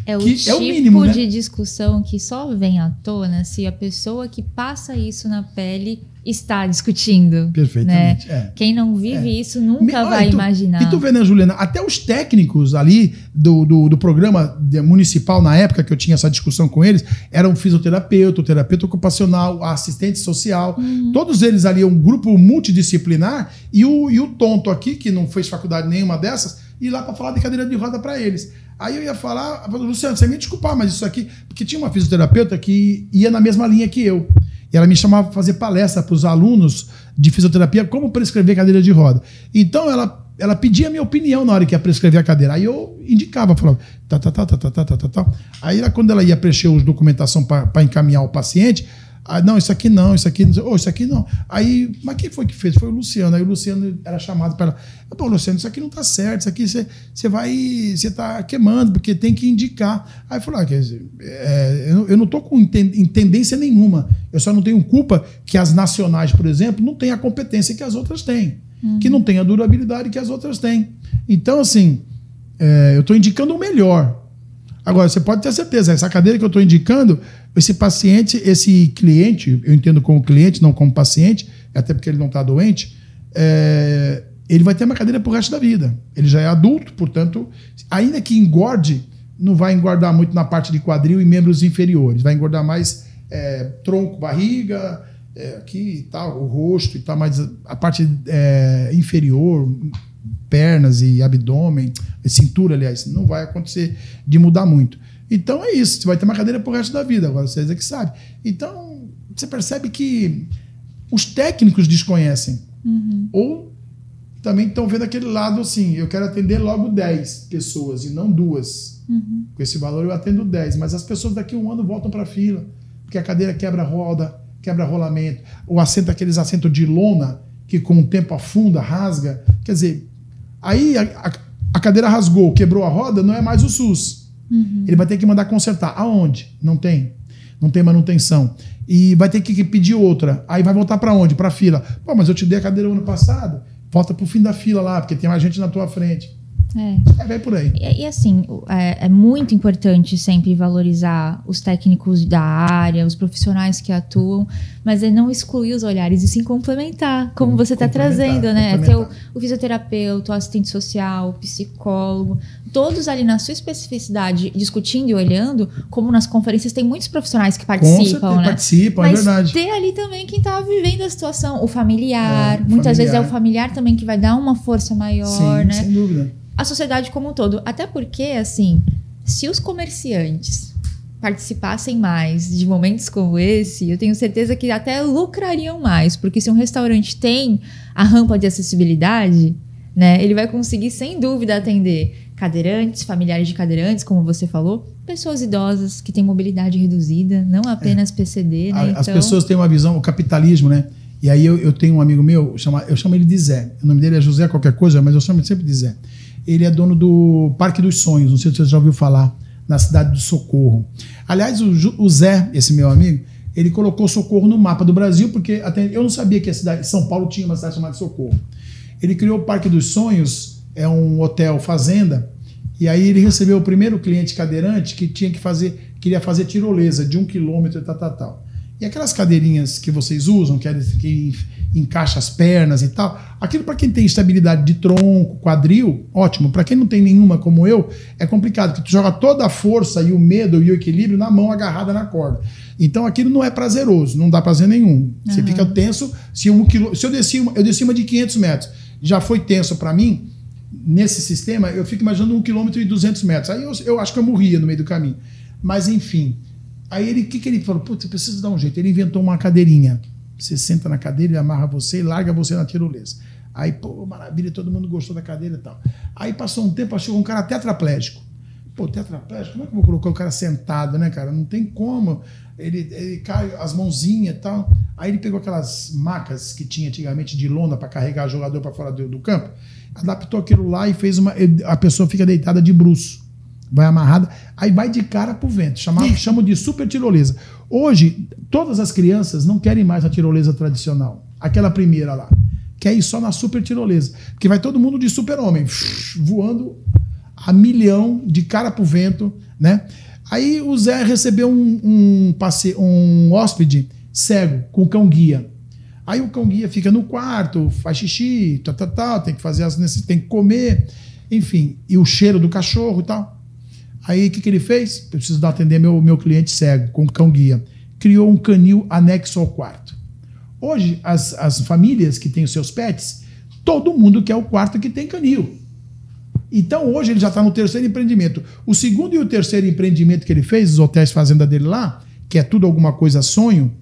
É o tipo é o mínimo, né? de discussão que só vem à tona se a pessoa que passa isso na pele está discutindo. Perfeitamente. Né? Quem não vive isso nunca vai imaginar. E tu vê, né, Juliana? Até os técnicos ali do programa municipal, na época que eu tinha essa discussão com eles, eram fisioterapeuta, o terapeuta ocupacional, assistente social. Todos eles ali, um grupo multidisciplinar. E o tonto aqui, que não fez faculdade nenhuma dessas, ir lá para falar de cadeira de roda para eles. Aí eu ia falar, Luciano, você me desculpar, mas isso aqui... Porque tinha uma fisioterapeuta que ia na mesma linha que eu. E ela me chamava para fazer palestra para os alunos de fisioterapia, como prescrever cadeira de roda. Então, ela pedia a minha opinião na hora que ia prescrever a cadeira. Aí eu indicava, falava, tá. Aí, quando ela ia preencher a documentação para encaminhar o paciente, não, isso aqui não, isso aqui não. Aí, mas quem foi que fez? Foi o Luciano. Aí o Luciano era chamado para ela. Pô, Luciano, isso aqui não tá certo, isso aqui você tá queimando, porque tem que indicar. Aí eu falei, quer dizer, eu não tô com tendência nenhuma. Eu só não tenho culpa que as nacionais, por exemplo, não têm a competência que as outras têm. Que não têm a durabilidade que as outras têm. Então, assim, eu tô indicando o melhor. Agora, você pode ter certeza, essa cadeira que eu estou indicando, esse paciente, esse cliente, eu entendo como cliente, não como paciente, até porque ele não está doente, ele vai ter uma cadeira pro resto da vida. Ele já é adulto, portanto, ainda que engorde, não vai engordar muito na parte de quadril e membros inferiores. Vai engordar mais tronco, barriga, aqui e tal, o rosto e tal, mas a parte inferior, pernas e abdômen, cintura, aliás, não vai acontecer de mudar muito. Então é isso, você vai ter uma cadeira pro resto da vida, agora vocês é que sabem. Então, você percebe que os técnicos desconhecem. Ou também estão vendo aquele lado assim, eu quero atender logo 10 pessoas e não 2. Com esse valor eu atendo 10, mas as pessoas daqui a um ano voltam para a fila, porque a cadeira quebra roda, quebra rolamento, o assento, aqueles assentos de lona, que com o tempo afunda, rasga. Quer dizer, aí a cadeira rasgou, quebrou a roda, não é mais o SUS. Ele vai ter que mandar consertar. Aonde? Não tem. Não tem manutenção. E vai ter que pedir outra. Aí vai voltar para onde? Para a fila. Pô, mas eu te dei a cadeira ano passado. Volta pro fim da fila lá, porque tem mais gente na tua frente. Vai por aí. E assim, é muito importante sempre valorizar os técnicos da área, os profissionais que atuam, mas é não excluir os olhares e sim complementar, como você está trazendo, né? Até o fisioterapeuta, o assistente social, o psicólogo, todos ali na sua especificidade, discutindo e olhando, como nas conferências tem muitos profissionais que participam, né? Participam, mas é verdade. ter ali também quem está vivendo a situação, o familiar, muitas vezes é o familiar também que vai dar uma força maior, sim, né? Sem dúvida. A sociedade como um todo. Até porque, assim, se os comerciantes participassem mais de momentos como esse, eu tenho certeza que até lucrariam mais. Porque se um restaurante tem a rampa de acessibilidade, né, ele vai conseguir, sem dúvida, atender cadeirantes, familiares de cadeirantes, como você falou, pessoas idosas que têm mobilidade reduzida, não apenas PCD. Né? As pessoas têm uma visão, o capitalismo, né? E aí eu tenho um amigo meu, eu chamo ele de Zé. O nome dele é José qualquer coisa, mas eu chamo ele sempre de Zé. Ele é dono do Parque dos Sonhos, não sei se você já ouviu falar, na cidade do Socorro. Aliás, o Zé, esse meu amigo, ele colocou Socorro no mapa do Brasil, porque até eu não sabia que a cidade, São Paulo tinha uma cidade chamada Socorro. Ele criou o Parque dos Sonhos, é um hotel fazenda, e aí ele recebeu o primeiro cliente cadeirante que queria fazer tirolesa de 1 quilômetro e tal. E aquelas cadeirinhas que vocês usam, que encaixa as pernas e tal, aquilo para quem tem estabilidade de tronco, quadril, ótimo. Para quem não tem nenhuma como eu, é complicado, porque tu joga toda a força e o medo e o equilíbrio na mão agarrada na corda. Então aquilo não é prazeroso, não dá prazer nenhum. Você fica tenso. Se eu desci uma de 500 metros, já foi tenso para mim, nesse sistema, eu fico imaginando 1 km e 200 metros. Aí eu acho que eu morria no meio do caminho. Mas enfim... Aí o que ele falou? Putz, eu preciso dar um jeito. Ele inventou uma cadeirinha. Você senta na cadeira, ele amarra você e larga você na tirolesa. Aí, pô, maravilha, todo mundo gostou da cadeira e tal. Aí passou um tempo, chegou um cara tetraplégico. Pô, tetraplégico? Como é que eu vou colocar o cara sentado, né, cara? Não tem como. Ele cai, as mãozinhas e tal. Aí ele pegou aquelas macas que tinha antigamente de lona para carregar o jogador para fora do campo, adaptou aquilo lá e fez a pessoa fica deitada de bruço. Vai amarrada, aí vai de cara pro vento. Chamam de super tirolesa. Hoje, todas as crianças não querem mais a tirolesa tradicional. Aquela primeira lá. Quer ir só na super tirolesa. Porque vai todo mundo de super-homem, voando a milhão, de cara pro vento, né? Aí o Zé recebeu um hóspede cego, com cão-guia. Aí o cão-guia fica no quarto, faz xixi, tem que fazer as necessidades, tem que comer, enfim, e o cheiro do cachorro e tal. Aí o que ele fez? Eu preciso atender meu cliente cego com cão-guia. Criou um canil anexo ao quarto. Hoje, as famílias que têm os seus pets, todo mundo quer o quarto que tem canil. Então, hoje ele já está no terceiro empreendimento. O segundo e o terceiro empreendimento que ele fez, os hotéis fazenda dele lá, que é tudo alguma coisa sonho,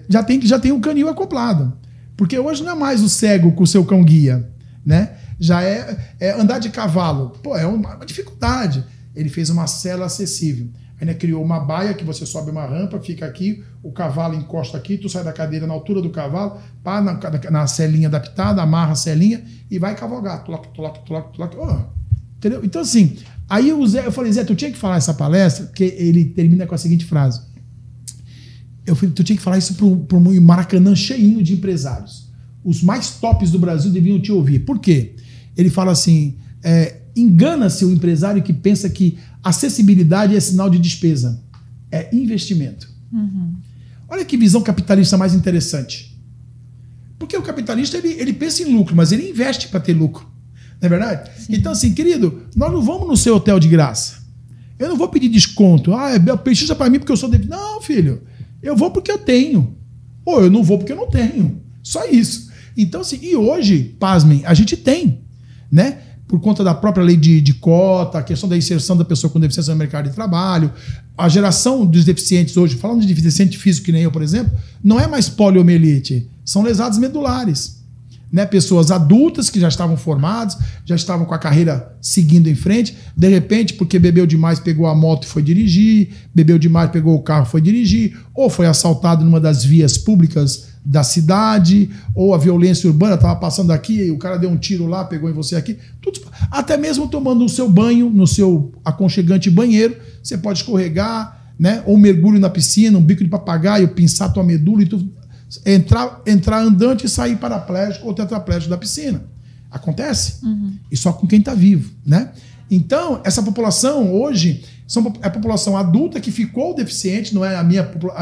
já tem um canil acoplado. Porque hoje não é mais o cego com o seu cão-guia, né? Já é andar de cavalo. Pô, é uma dificuldade. Ele fez uma cela acessível. Ainda criou uma baia que você sobe uma rampa, fica aqui, o cavalo encosta aqui, tu sai da cadeira na altura do cavalo, pá na celinha adaptada, amarra a celinha e vai cavalgar. Entendeu? Então, assim, aí eu falei, Zé, tu tinha que falar essa palestra, porque ele termina com a seguinte frase. Eu falei, tu tinha que falar isso para um Maracanã cheinho de empresários. Os mais tops do Brasil deviam te ouvir. Por quê? Ele fala assim, engana-se o empresário que pensa que acessibilidade é sinal de despesa. É investimento. Uhum. Olha que visão capitalista mais interessante. Porque o capitalista, ele pensa em lucro, mas ele investe para ter lucro. Não é verdade? Sim. Então, assim, querido, nós não vamos no seu hotel de graça. Eu não vou pedir desconto. Precisa para mim porque eu sou... Não, filho. Eu vou porque eu tenho. Ou eu não vou porque eu não tenho. Só isso. Então, assim, e hoje, pasmem, a gente tem, né? Por conta da própria lei de cota, a questão da inserção da pessoa com deficiência no mercado de trabalho, a geração dos deficientes hoje, falando de deficiente físico que nem eu, por exemplo, não é mais poliomielite, são lesados medulares. Né? Pessoas adultas que já estavam formadas, já estavam com a carreira seguindo em frente, de repente, porque bebeu demais, pegou a moto e foi dirigir, bebeu demais, pegou o carro e foi dirigir, ou foi assaltado numa das vias públicas da cidade, ou a violência urbana, estava passando aqui e o cara deu um tiro lá, pegou em você aqui, tudo, até mesmo tomando o seu banho, no seu aconchegante banheiro, você pode escorregar, né? Ou mergulho na piscina, um bico de papagaio, pinçar tua medula e tudo, entrar andante e sair paraplégico ou tetraplégico da piscina. Acontece. Uhum. E só com quem está vivo, né? Então, essa população hoje é a população adulta que ficou deficiente, não é a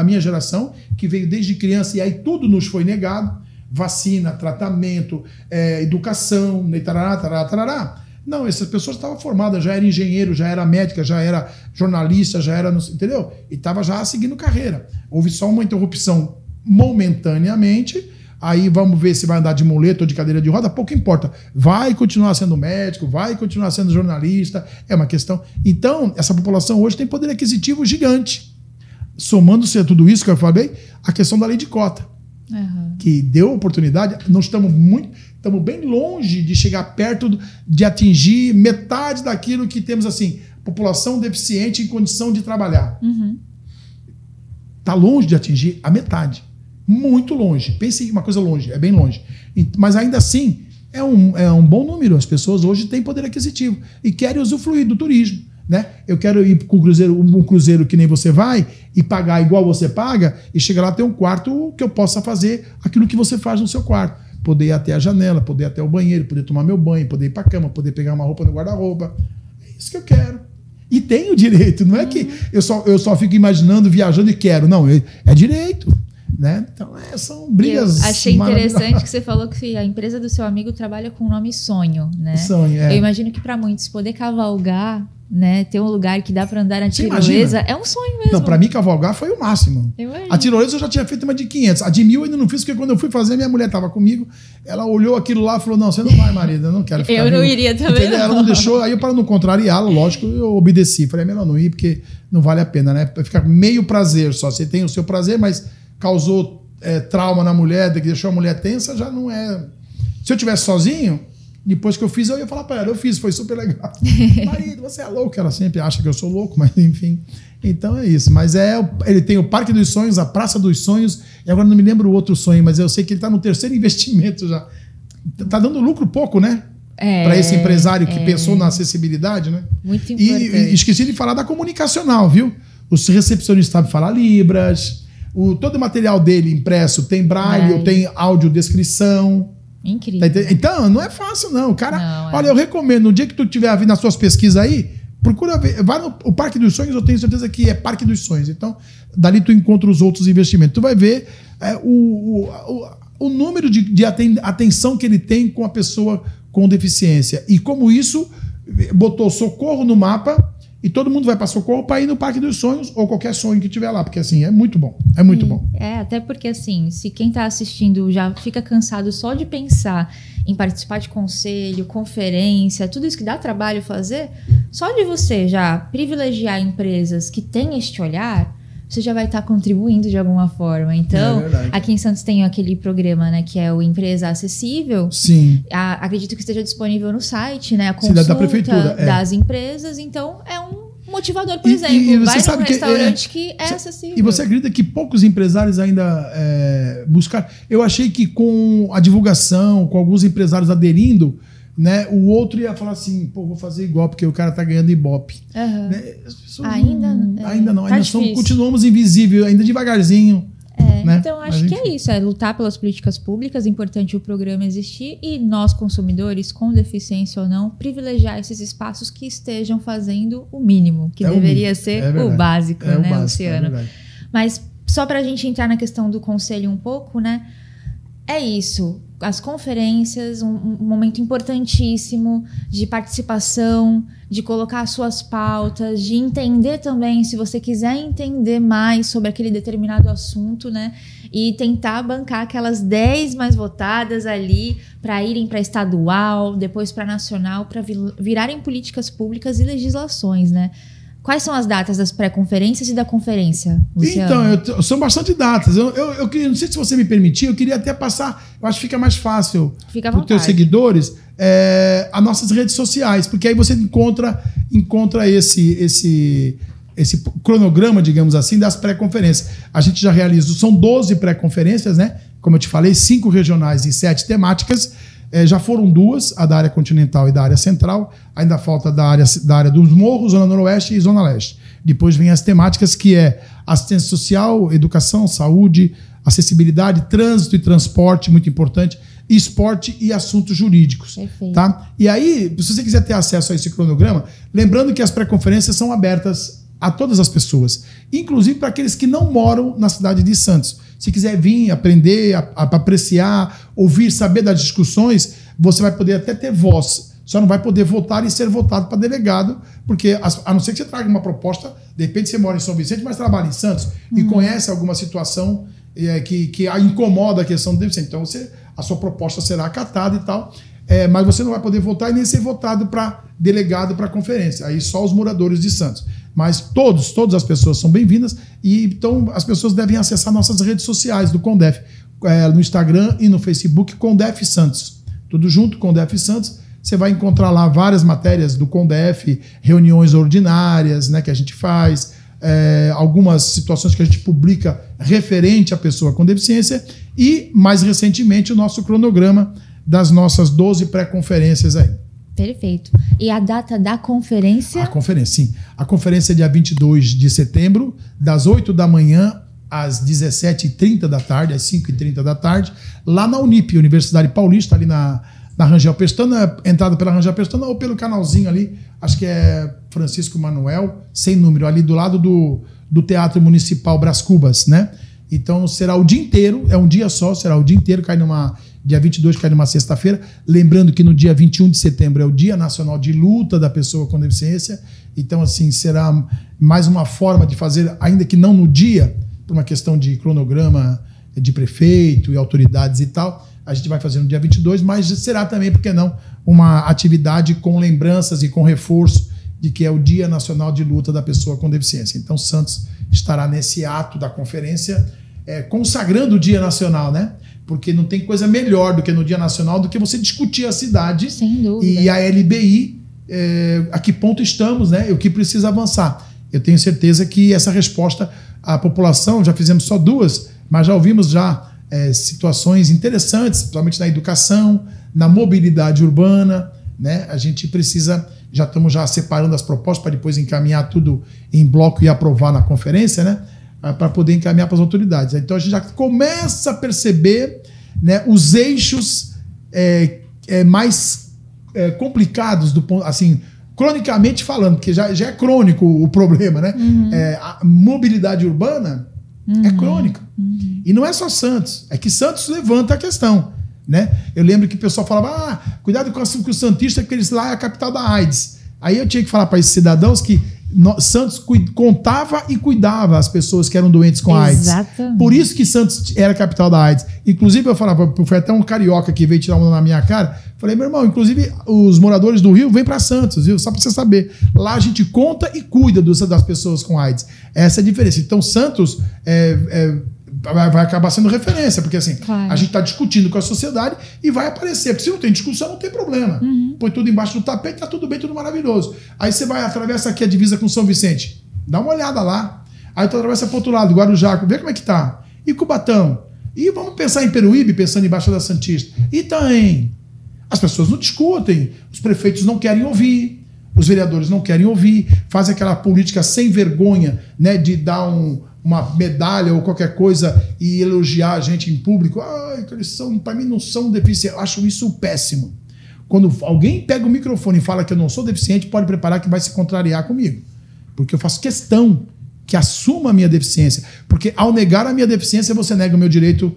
minha geração, que veio desde criança e aí tudo nos foi negado, vacina, tratamento, educação, tarará. Não, essas pessoas estavam formadas, já era engenheiro, já era médica, já era jornalista, já era, entendeu? E estava já seguindo carreira. Houve só uma interrupção momentaneamente, aí vamos ver se vai andar de muleta ou de cadeira de roda, pouco importa. Vai continuar sendo médico, vai continuar sendo jornalista, é uma questão. Então, essa população hoje tem poder aquisitivo gigante. Somando-se a tudo isso que eu falei, a questão da lei de cota, que deu oportunidade, nós estamos bem longe de chegar perto de atingir metade daquilo que temos, assim, população deficiente em condição de trabalhar. Está longe de atingir a metade. Muito longe. Pense em uma coisa longe, é bem longe. Mas ainda assim, é um bom número. As pessoas hoje têm poder aquisitivo e querem usufruir do turismo. Né? Eu quero ir com um cruzeiro que nem você vai e pagar igual você paga e chegar lá ter um quarto que eu possa fazer aquilo que você faz no seu quarto. Poder ir até a janela, poder ir até o banheiro, poder tomar meu banho, poder ir para a cama, poder pegar uma roupa no guarda-roupa. É isso que eu quero. E tenho direito. Não é que eu só fico imaginando, viajando e quero. Não, é direito. Né? Então, são brigas. Eu achei interessante que você falou que a empresa do seu amigo trabalha com o nome Sonho, né? Sonho, Eu imagino que para muitos poder cavalgar, né, ter um lugar que dá para andar na tirolesa é um sonho mesmo. Não, para mim cavalgar foi o máximo. A tirolesa eu já tinha feito uma de 500, a de 1000 eu ainda não fiz porque quando eu fui fazer minha mulher estava comigo, ela olhou aquilo lá e falou: não, você não vai, marido, eu não quero ficar. Eu não iria também. Ela não deixou, aí para não contrariá-la, lógico, eu obedeci, falei: é melhor não ir porque não vale a pena, né? Ficar meio prazer só, você tem o seu prazer, mas causou trauma na mulher, que deixou a mulher tensa, já não é. Se eu tivesse sozinho, depois que eu fiz, eu ia falar para ela: eu fiz, foi super legal. Marido, você é louco. Ela sempre acha que eu sou louco, mas enfim. Então é isso. Mas ele tem o Parque dos Sonhos, a Praça dos Sonhos, e agora não me lembro o outro sonho, mas eu sei que ele está no terceiro investimento já. Está dando lucro pouco, né? Para esse empresário que pensou na acessibilidade, né? Muito importante. E esqueci de falar da comunicacional, viu? Os recepcionistas sabem falar Libras. Todo o material dele impresso tem braille, ou tem audiodescrição. Incrível. Então, não é fácil, não. O cara, olha, eu recomendo, no dia que tu tiver vindo nas suas pesquisas aí, Procura ver, vai no o Parque dos Sonhos, eu tenho certeza que é Parque dos Sonhos. Então, dali tu encontra os outros investimentos. Tu vai ver o número de atenção que ele tem com a pessoa com deficiência. E como isso botou Socorro no mapa, e todo mundo vai para Socorro para ir no Parque dos Sonhos ou qualquer sonho que tiver lá, porque assim, é muito bom. É muito bom. Até porque assim, se quem está assistindo já fica cansado só de pensar em participar de conselho, conferência, tudo isso que dá trabalho fazer, só de você já privilegiar empresas que têm este olhar, você já vai estar contribuindo de alguma forma. Então, aqui em Santos tem aquele programa, né, que é o Empresa Acessível. Sim. Acredito que esteja disponível no site, né, a consulta da prefeitura, das empresas. Então, é um motivador, por exemplo. Vai num restaurante que é acessível. E você acredita que poucos empresários ainda buscaram? Eu achei que com a divulgação, com alguns empresários aderindo, né, o outro ia falar assim, pô, vou fazer igual, porque o cara tá ganhando Ibope. Uhum. Né? Ainda não. Ainda continuamos invisíveis, ainda devagarzinho. Né? Então, acho que é isso, é lutar pelas políticas públicas, é importante o programa existir e nós, consumidores, com deficiência ou não, privilegiar esses espaços que estejam fazendo o mínimo, que deveria ser o básico, né, Luciano? Mas só para a gente entrar na questão do conselho um pouco, né? É isso, as conferências, um momento importantíssimo de participação, de colocar as suas pautas, de entender também, se você quiser entender mais sobre aquele determinado assunto, né? E tentar bancar aquelas 10 mais votadas ali para irem para estadual, depois para nacional, para virarem políticas públicas e legislações, né? Quais são as datas das pré-conferências e da conferência, Luciano? Então, são bastante datas. Eu queria, não sei se você me permitir, eu queria até passar, eu acho que fica mais fácil para os teus seguidores, as nossas redes sociais, porque aí você encontra esse cronograma, digamos assim, das pré-conferências. A gente já realizou, são 12 pré-conferências, né? Como eu te falei, 5 regionais e 7 temáticas. Já foram 2, a da área continental e da área central. Ainda falta da área dos morros, Zona Noroeste e Zona Leste. Depois vem as temáticas que é assistência social, educação, saúde, acessibilidade, trânsito e transporte, muito importante, esporte e assuntos jurídicos. Tá? E aí, se você quiser ter acesso a esse cronograma, lembrando que as pré-conferências são abertas a todas as pessoas, inclusive para aqueles que não moram na cidade de Santos. Se quiser vir, aprender, apreciar, ouvir, saber das discussões, você vai poder até ter voz. Só não vai poder votar e ser votado para delegado, porque a não ser que você traga uma proposta, de repente você mora em São Vicente, mas trabalha em Santos e conhece alguma situação que a incomoda a questão do deficiente. Então a sua proposta será acatada e tal, mas você não vai poder votar e nem ser votado para delegado para conferência. Aí só os moradores de Santos. Mas todas as pessoas são bem-vindas e então as pessoas devem acessar nossas redes sociais do CONDEF, no Instagram e no Facebook, CONDEF Santos. Tudo junto, CONDEF Santos. Você vai encontrar lá várias matérias do CONDEF, reuniões ordinárias, né, que a gente faz, algumas situações que a gente publica referente à pessoa com deficiência e, mais recentemente, o nosso cronograma das nossas 12 pré-conferências aí. Perfeito. E a data da conferência? A conferência, sim. A conferência é dia 22 de setembro, das 8 da manhã às 17h30 da tarde, às 5h30 da tarde, lá na Unip, Universidade Paulista, ali na Rangel Pestana, entrada pela Rangel Pestana ou pelo canalzinho ali, acho que é Francisco Manuel, sem número, ali do lado do Teatro Municipal Brás Cubas, né? Então será o dia inteiro, é um dia só, será o dia inteiro, dia 22 cai numa sexta-feira. Lembrando que no dia 21 de setembro é o Dia Nacional de Luta da Pessoa com Deficiência. Então, assim, será mais uma forma de fazer, ainda que não no dia, por uma questão de cronograma de prefeito e autoridades e tal, a gente vai fazer no dia 22, mas será também, por que não, uma atividade com lembranças e com reforço de que é o Dia Nacional de Luta da Pessoa com Deficiência. Então, Santos estará nesse ato da conferência, consagrando o Dia Nacional, né? Porque não tem coisa melhor do que no Dia Nacional do que você discutir a cidade. Sem dúvida. E a LBI, a que ponto estamos, né? E o que precisa avançar. Eu tenho certeza que essa resposta à população, já fizemos só 2, mas já ouvimos situações interessantes, principalmente na educação, na mobilidade urbana, né? A gente precisa, já estamos separando as propostas para depois encaminhar tudo em bloco e aprovar na conferência, né? Para poder encaminhar para as autoridades. Então a gente já começa a perceber, né, os eixos mais complicados do ponto, assim, cronicamente falando, porque já é crônico o problema, né? A mobilidade urbana é crônica. E não é só Santos, é que Santos levanta a questão, né? Eu lembro que o pessoal falava, cuidado com o santista, porque eles lá é a capital da AIDS. Aí eu tinha que falar para esses cidadãos que Santos contava e cuidava as pessoas que eram doentes com AIDS. Por isso que Santos era a capital da AIDS. Inclusive, eu falava, foi até um carioca que veio tirar uma na minha cara. Falei, meu irmão, inclusive os moradores do Rio vêm para Santos, viu? Só para você saber. Lá a gente conta e cuida das pessoas com AIDS. Essa é a diferença. Então, Santos vai acabar sendo referência, porque assim, a gente está discutindo com a sociedade e vai aparecer. Porque se não tem discussão, não tem problema. Põe tudo embaixo do tapete, tá tudo bem, tudo maravilhoso. Aí você vai, atravessa aqui a divisa com São Vicente, dá uma olhada lá. Aí tu atravessa pro outro lado, Guarujá, vê como é que tá. E Cubatão. E vamos pensar em Peruíbe, pensando em Baixada Santista. Itaém. As pessoas não discutem, os prefeitos não querem ouvir, os vereadores não querem ouvir, fazem aquela política sem vergonha, né, de dar uma medalha ou qualquer coisa e elogiar a gente em público. Eles para mim não são deficientes. Eu acho isso péssimo. Quando alguém pega o microfone e fala que eu não sou deficiente, pode preparar que vai se contrariar comigo. Porque eu faço questão que assuma a minha deficiência. Porque ao negar a minha deficiência, você nega o meu direito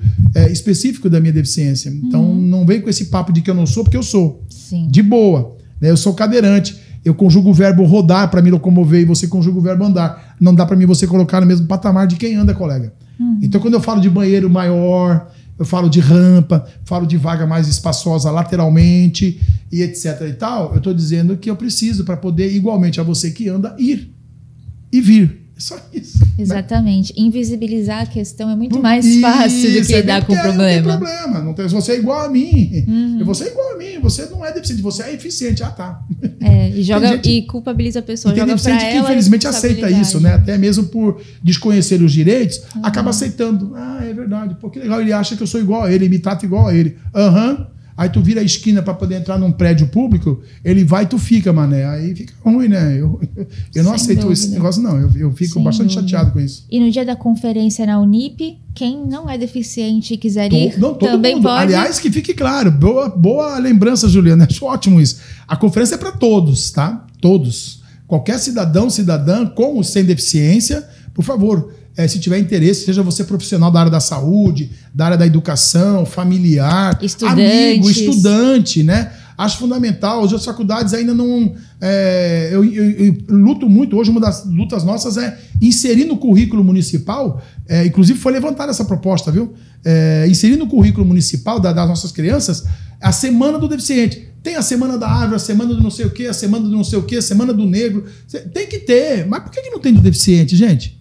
específico da minha deficiência. Então não vem com esse papo de que eu não sou, porque eu sou. Sim. De boa. Né? Eu sou cadeirante. Eu conjugo o verbo rodar para me locomover e você conjuga o verbo andar. Não dá para mim você colocar no mesmo patamar de quem anda, colega. Então quando eu falo de banheiro maior, eu falo de rampa, falo de vaga mais espaçosa lateralmente e etc e tal, eu estou dizendo que eu preciso para poder, igualmente a você que anda, ir e vir. É só isso. Exatamente. Né? Invisibilizar a questão é muito mais fácil do que lidar com o problema. Não tem problema. Não tem, você é igual a mim. Você é igual a mim. Você não é deficiente. Você é eficiente. Tá. E joga e culpabiliza a pessoa. Tem deficiente que infelizmente aceita isso, né? Até mesmo por desconhecer os direitos, acaba aceitando. É verdade. Pô, que legal. Ele acha que eu sou igual a ele. Me trata igual a ele. Aí tu vira a esquina para poder entrar num prédio público, ele vai e tu fica, mané. Aí fica ruim, né? Eu não aceito esse negócio, não. Eu fico bastante chateado com isso. E no dia da conferência na Unip, quem não é deficiente e quiser ir, também mundo. pode. Aliás, que fique claro. Boa lembrança, Juliana. Acho ótimo isso. A conferência é para todos, tá? Todos. Qualquer cidadã, com ou sem deficiência, por favor, se tiver interesse, seja você profissional da área da saúde, da área da educação, familiar, amigo, estudante, né? Acho fundamental. Hoje as faculdades ainda não... Eu luto muito. Hoje uma das lutas nossas é inserir no currículo municipal, inclusive foi levantada essa proposta, viu? Inserir no currículo municipal das nossas crianças a Semana do Deficiente. Tem a Semana da Árvore, a Semana do não sei o quê, a Semana do não sei o quê, a Semana do Negro. Tem que ter. Mas por que não tem do deficiente, gente?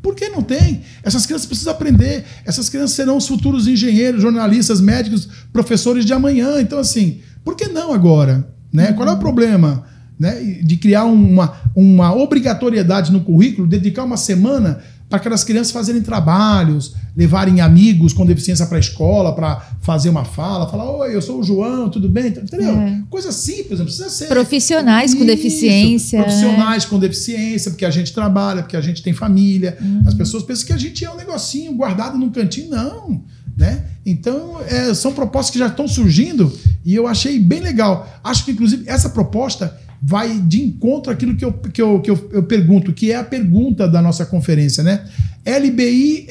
Por que não tem? Essas crianças precisam aprender. Essas crianças serão os futuros engenheiros, jornalistas, médicos, professores de amanhã. Então, assim, por que não agora? Né? Qual é o problema, né, de criar uma obrigatoriedade no currículo, dedicar uma semana para aquelas crianças fazerem trabalhos, levarem amigos com deficiência para a escola, para fazer uma fala, falar, oi, eu sou o João, tudo bem? Entendeu? Coisa simples, não precisa ser... Profissionais com deficiência. Profissionais com deficiência, porque a gente trabalha, porque a gente tem família. As pessoas pensam que a gente é um negocinho guardado num cantinho. Não, né? Então, são propostas que já estão surgindo e eu achei bem legal. Acho que, inclusive, essa proposta vai de encontro àquilo que eu pergunto, que é a pergunta da nossa conferência, né? LBI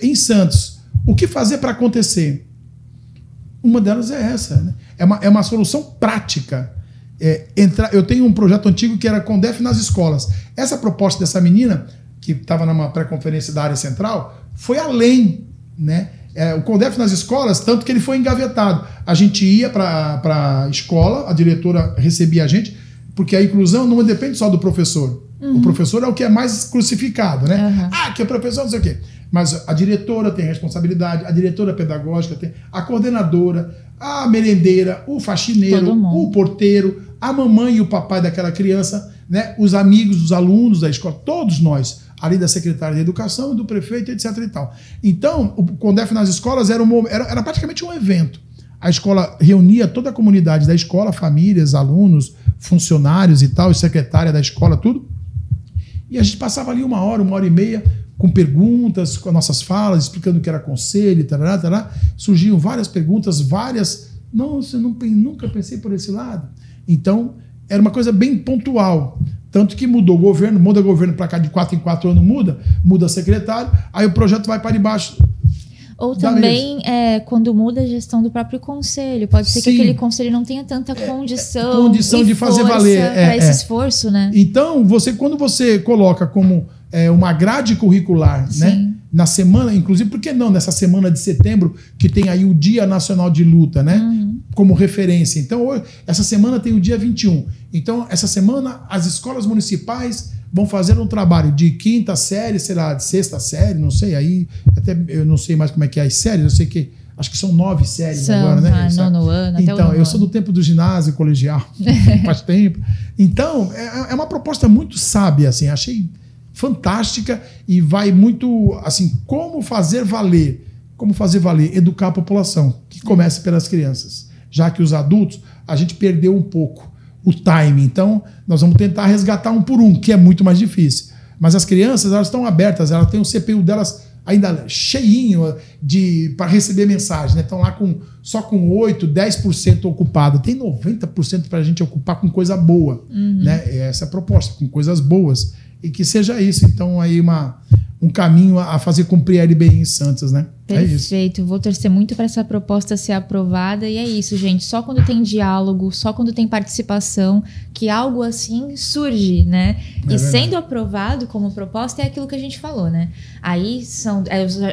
em Santos. O que fazer para acontecer? Uma delas é essa, né? É uma solução prática. Eu tenho um projeto antigo que era CONDEF nas escolas. Essa proposta dessa menina, que estava numa pré-conferência da área central, foi além, né? O CONDEF nas escolas, tanto que ele foi engavetado. A gente ia para a escola, a diretora recebia a gente, porque a inclusão não depende só do professor. O professor é o que é mais crucificado, né? Que é professor, não sei o quê. Mas a diretora tem responsabilidade, a diretora pedagógica tem, a coordenadora, a merendeira, o faxineiro, o porteiro, a mamãe e o papai daquela criança, né? Os amigos, os alunos da escola, todos nós, ali da secretária de educação, do prefeito, etc. e tal. Então, o CONDEF nas escolas era praticamente um evento. A escola reunia toda a comunidade da escola, famílias, alunos, funcionários e tal, e secretária da escola, tudo. E a gente passava ali 1 hora, 1h30, com perguntas, com nossas falas, explicando o que era conselho, tarará, tarará. Surgiam várias perguntas, várias... Nossa, eu nunca pensei por esse lado. Então, era uma coisa bem pontual. Tanto que mudou o governo, muda governo para cá de 4 em 4 anos, muda secretário, aí o projeto vai para debaixo. Ou também quando muda a gestão do próprio conselho. Pode ser que aquele conselho não tenha tanta condição de fazer valer para esse esforço, né? Então, quando você coloca como uma grade curricular, né? Na semana, inclusive, por que não nessa semana de setembro, que tem aí o Dia Nacional de Luta, né? Como referência. Então, essa semana tem o dia 21. Então, essa semana, as escolas municipais vão fazer um trabalho de 5ª série, sei lá, de 6ª série, não sei, aí até eu não sei mais como é que é as séries, eu sei que acho que são 9 séries agora, né? Nono ano, então, até o eu sou do tempo do ginásio colegial, faz tempo. Então, é uma proposta muito sábia, assim, achei fantástica e vai muito, assim, como fazer valer, educar a população, que começa pelas crianças, já que os adultos, a gente perdeu um pouco o time. Então, nós vamos tentar resgatar um por um, que é muito mais difícil. Mas as crianças, elas estão abertas, elas têm o CPU delas ainda cheinho para receber mensagem, né? Estão lá só com 8%, 10% ocupado. Tem 90% para a gente ocupar com coisa boa. Né? Essa é a proposta, com coisas boas. E que seja isso. Então, aí um caminho a fazer cumprir a LBI em Santos, né? Perfeito. Vou torcer muito para essa proposta ser aprovada. E é isso, gente. Só quando tem diálogo, só quando tem participação, que algo assim surge, né? Sendo aprovado como proposta, é aquilo que a gente falou, né? Aí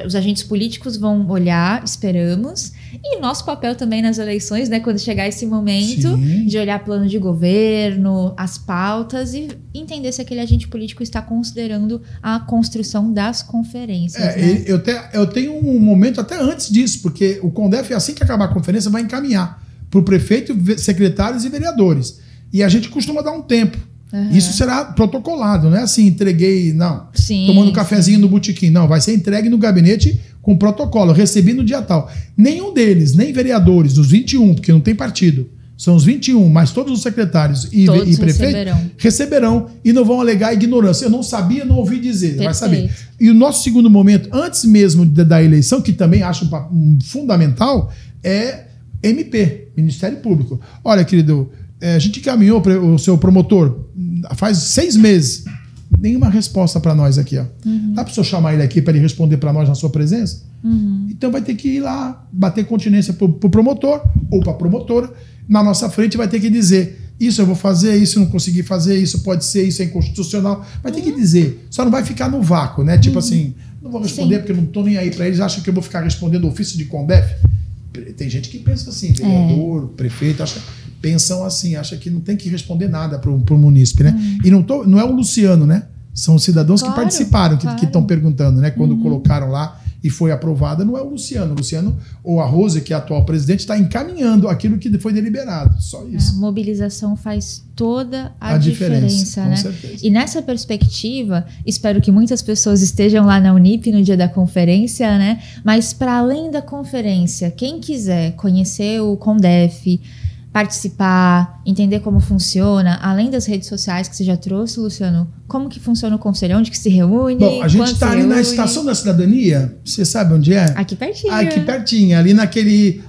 os agentes políticos vão olhar, esperamos, e nosso papel também nas eleições, né? Quando chegar esse momento de olhar plano de governo, as pautas e entender se aquele agente político está considerando a construção das conferências. Né? Eu tenho um momento até antes disso, porque o CONDEF, assim que acabar a conferência, vai encaminhar para o prefeito, secretários e vereadores. E a gente costuma dar um tempo. Isso será protocolado, não é assim, entreguei, não. Tomando um cafezinho no botequim. Não, vai ser entregue no gabinete com protocolo, recebi no dia tal. Nenhum deles, nem vereadores, dos 21, porque não tem partido, são os 21, mas todos os secretários e prefeitos receberão e não vão alegar ignorância. Eu não sabia, não ouvi dizer, vai saber. E o nosso segundo momento, antes mesmo da eleição, que também acho fundamental, é MP, Ministério Público. Olha, querido, a gente encaminhou o seu promotor faz 6 meses. Nenhuma resposta para nós aqui. Ó. Dá para o senhor chamar ele aqui para ele responder para nós na sua presença? Então vai ter que ir lá, bater continência para o promotor ou para a promotora. Na nossa frente vai ter que dizer: isso eu vou fazer, isso eu não consegui fazer, isso pode ser, isso é inconstitucional. Vai ter que dizer. Só não vai ficar no vácuo, né? Tipo assim, não vou responder porque eu não estou nem aí para eles. Acham que eu vou ficar respondendo ofício de CONDEF? Tem gente que pensa assim, vereador, prefeito, pensam assim, acha que não tem que responder nada para o munícipe, né? E não é o Luciano, né? São os cidadãos que participaram, que estão perguntando, né? Quando colocaram lá e foi aprovada, não é o Luciano. O Luciano ou a Rose, que é a atual presidente, está encaminhando aquilo que foi deliberado. Só isso. A mobilização faz toda a diferença, né? Com certeza. E nessa perspectiva, espero que muitas pessoas estejam lá na Unip no dia da conferência, né? Mas para além da conferência, quem quiser conhecer o CONDEF, participar, entender como funciona, além das redes sociais que você já trouxe, Luciano, como que funciona o conselho? Onde que se reúne? Bom, a gente está ali na Estação da Cidadania, você sabe onde é? Aqui pertinho. Aqui pertinho, ali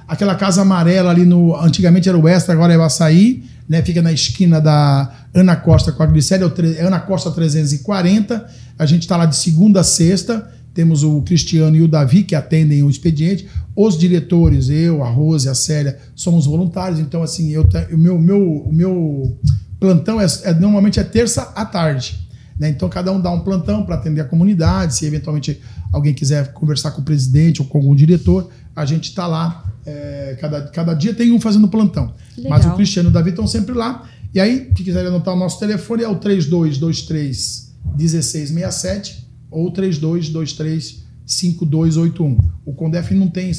aquela casa amarela ali antigamente era o Extra, agora é o Açaí, né? Fica na esquina da Ana Costa com a Glicélia, Ana Costa 340, a gente está lá de segunda a sexta, temos o Cristiano e o Davi que atendem o expediente. Os diretores, eu, a Rose, a Célia, somos voluntários. Então, assim, o meu plantão normalmente é terça à tarde. Né? Então, cada um dá um plantão para atender a comunidade. Se eventualmente alguém quiser conversar com o presidente ou com algum diretor, a gente está lá. Cada dia tem um fazendo plantão. Mas o Cristiano e o Davi estão sempre lá. E aí, se quiser anotar o nosso telefone, é o 3223-1667 ou 3223-5281. O CONDEF não tem,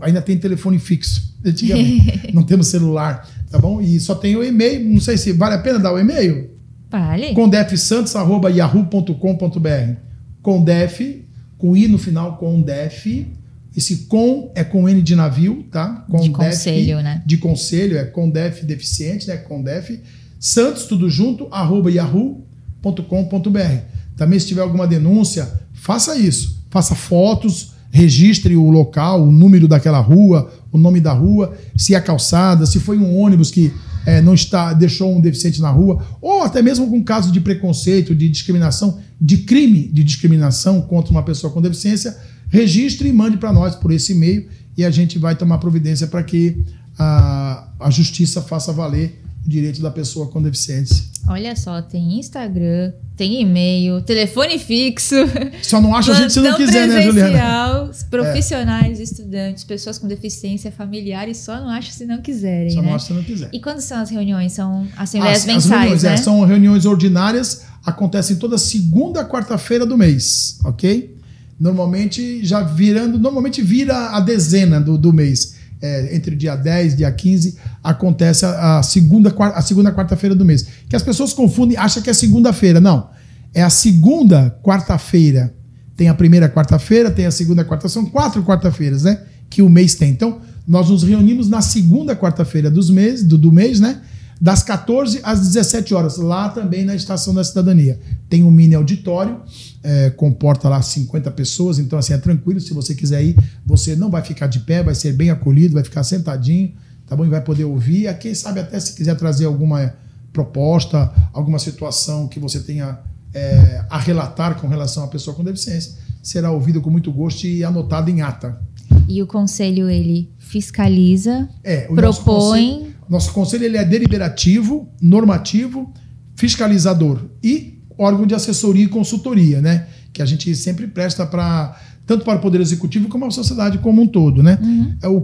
ainda tem telefone fixo, antigamente. Não temos celular, tá bom? E só tem o e-mail, não sei se vale a pena dar o e-mail. Vale. condefsantos@yahoo.com.br. CONDEF, com I no final, CONDEF. Esse com é com N de navio, tá? CONDEF, de conselho, né? De conselho, é CONDEF deficiente, né? CONDEF. Santos, tudo junto, @yahoo.com.br. Também, se tiver alguma denúncia, faça isso. Faça fotos, registre o local, o número daquela rua, o nome da rua, se é calçada, se foi um ônibus que deixou um deficiente na rua, ou até mesmo com caso de preconceito, de discriminação, de crime de discriminação contra uma pessoa com deficiência, registre e mande para nós por esse e-mail e a gente vai tomar providência para que a justiça faça valer o direito da pessoa com deficiência. Olha só, tem Instagram, tem e-mail, telefone fixo. Só não acha a gente se não quiser, né, Juliana? Profissionais, estudantes, pessoas com deficiência, familiares, só não acha se não quiserem. Só né? não acha se não quiser. E quando são as reuniões? São assembleias mensais, reuniões, né? São reuniões ordinárias, acontecem toda segunda quarta-feira do mês, ok? Normalmente vira a dezena do mês. Entre o dia 10 e dia 15 acontece a segunda quarta-feira do mês. Que as pessoas confundem, acham que é segunda-feira. Não. É a segunda quarta-feira. Tem a primeira quarta-feira, tem a segunda quarta-feira. São 4 quarta-feiras, né? Que o mês tem. Então, nós nos reunimos na segunda quarta-feira do mês, né? Das 14 às 17 horas, lá também na Estação da Cidadania. Tem um mini auditório, comporta lá 50 pessoas, então assim, é tranquilo, se você quiser ir, você não vai ficar de pé, vai ser bem acolhido, vai ficar sentadinho, tá bom? E vai poder ouvir, quem sabe até se quiser trazer alguma proposta, alguma situação que você tenha a relatar com relação à pessoa com deficiência, será ouvido com muito gosto e anotado em ata. E o conselho, ele fiscaliza, propõe... Nosso conselho ele é deliberativo, normativo, fiscalizador e órgão de assessoria e consultoria, né? Que a gente sempre presta tanto para o Poder Executivo como a sociedade como um todo, né? Uhum.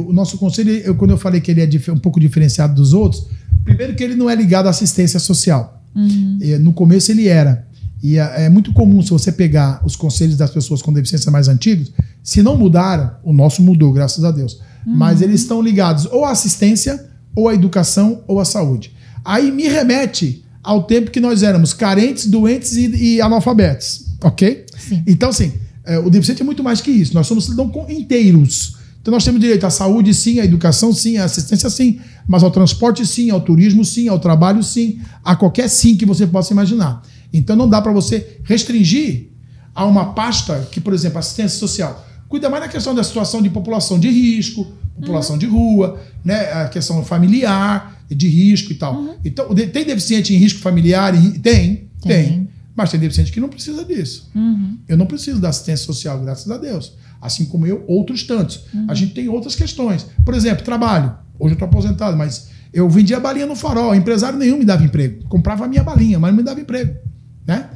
O nosso conselho, quando eu falei que ele é um pouco diferenciado dos outros, primeiro que ele não é ligado à assistência social. Uhum. No começo ele era. E é muito comum, se você pegar os conselhos das pessoas com deficiência mais antigos, se não mudaram, o nosso mudou, graças a Deus. Mas eles estão ligados ou à assistência, ou à educação, ou à saúde. Aí me remete ao tempo que nós éramos carentes, doentes e analfabetos, ok? Sim. Então, assim, o deficiente é muito mais que isso. Nós somos cidadãos inteiros. Então nós temos direito à saúde, sim, à educação, sim, à assistência, sim, mas ao transporte, sim, ao turismo, sim, ao trabalho, sim, a qualquer sim que você possa imaginar. Então não dá para você restringir a uma pasta que, por exemplo, assistência social, cuida mais da questão da situação de população de risco, população de rua, né, a questão familiar, de risco e tal. Uhum. Então, tem deficiente em risco familiar? Tem. Mas tem deficiente que não precisa disso. Uhum. Eu não preciso da assistência social, graças a Deus. Assim como eu, outros tantos. Uhum. A gente tem outras questões. Por exemplo, trabalho. Hoje eu estou aposentado, mas eu vendia balinha no Farol. Empresário nenhum me dava emprego. Comprava a minha balinha, mas não me dava emprego. Né?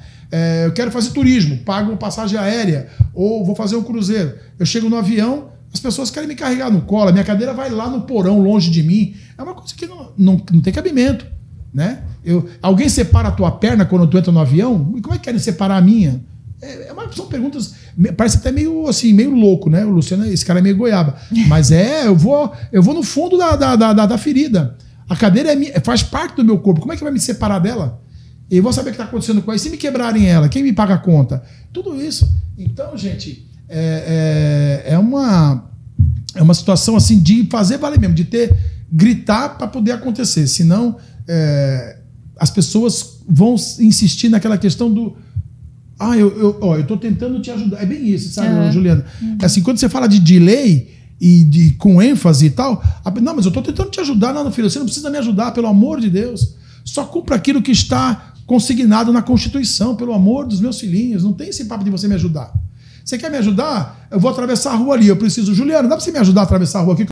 Eu quero fazer turismo, pago uma passagem aérea, ou vou fazer um cruzeiro. Eu chego no avião, as pessoas querem me carregar no colo, a minha cadeira vai lá no porão, longe de mim. É uma coisa que não tem cabimento. Né? Alguém separa a tua perna quando tu entra no avião? E como é que querem separar a minha? São perguntas, parece até meio assim, meio louco, né? O Luciano, esse cara é meio goiaba. Mas eu vou no fundo da ferida. A cadeira faz parte do meu corpo. Como é que vai me separar dela? Eu vou saber o que está acontecendo com ela. E se me quebrarem ela, quem me paga a conta? Tudo isso. Então, gente, é uma situação assim de fazer valer mesmo, de gritar para poder acontecer. Senão, as pessoas vão insistir naquela questão do eu estou tentando te ajudar. É bem isso, sabe, Juliana? Assim, quando você fala de lei e com ênfase e tal, não, mas eu estou tentando te ajudar. Não, filho, você não precisa me ajudar, pelo amor de Deus. Só cumpra aquilo que está consignado na Constituição, pelo amor dos meus filhinhos. Não tem esse papo de você me ajudar. Você quer me ajudar? Eu vou atravessar a rua ali. Eu preciso, Juliana, dá para você me ajudar a atravessar a rua aqui?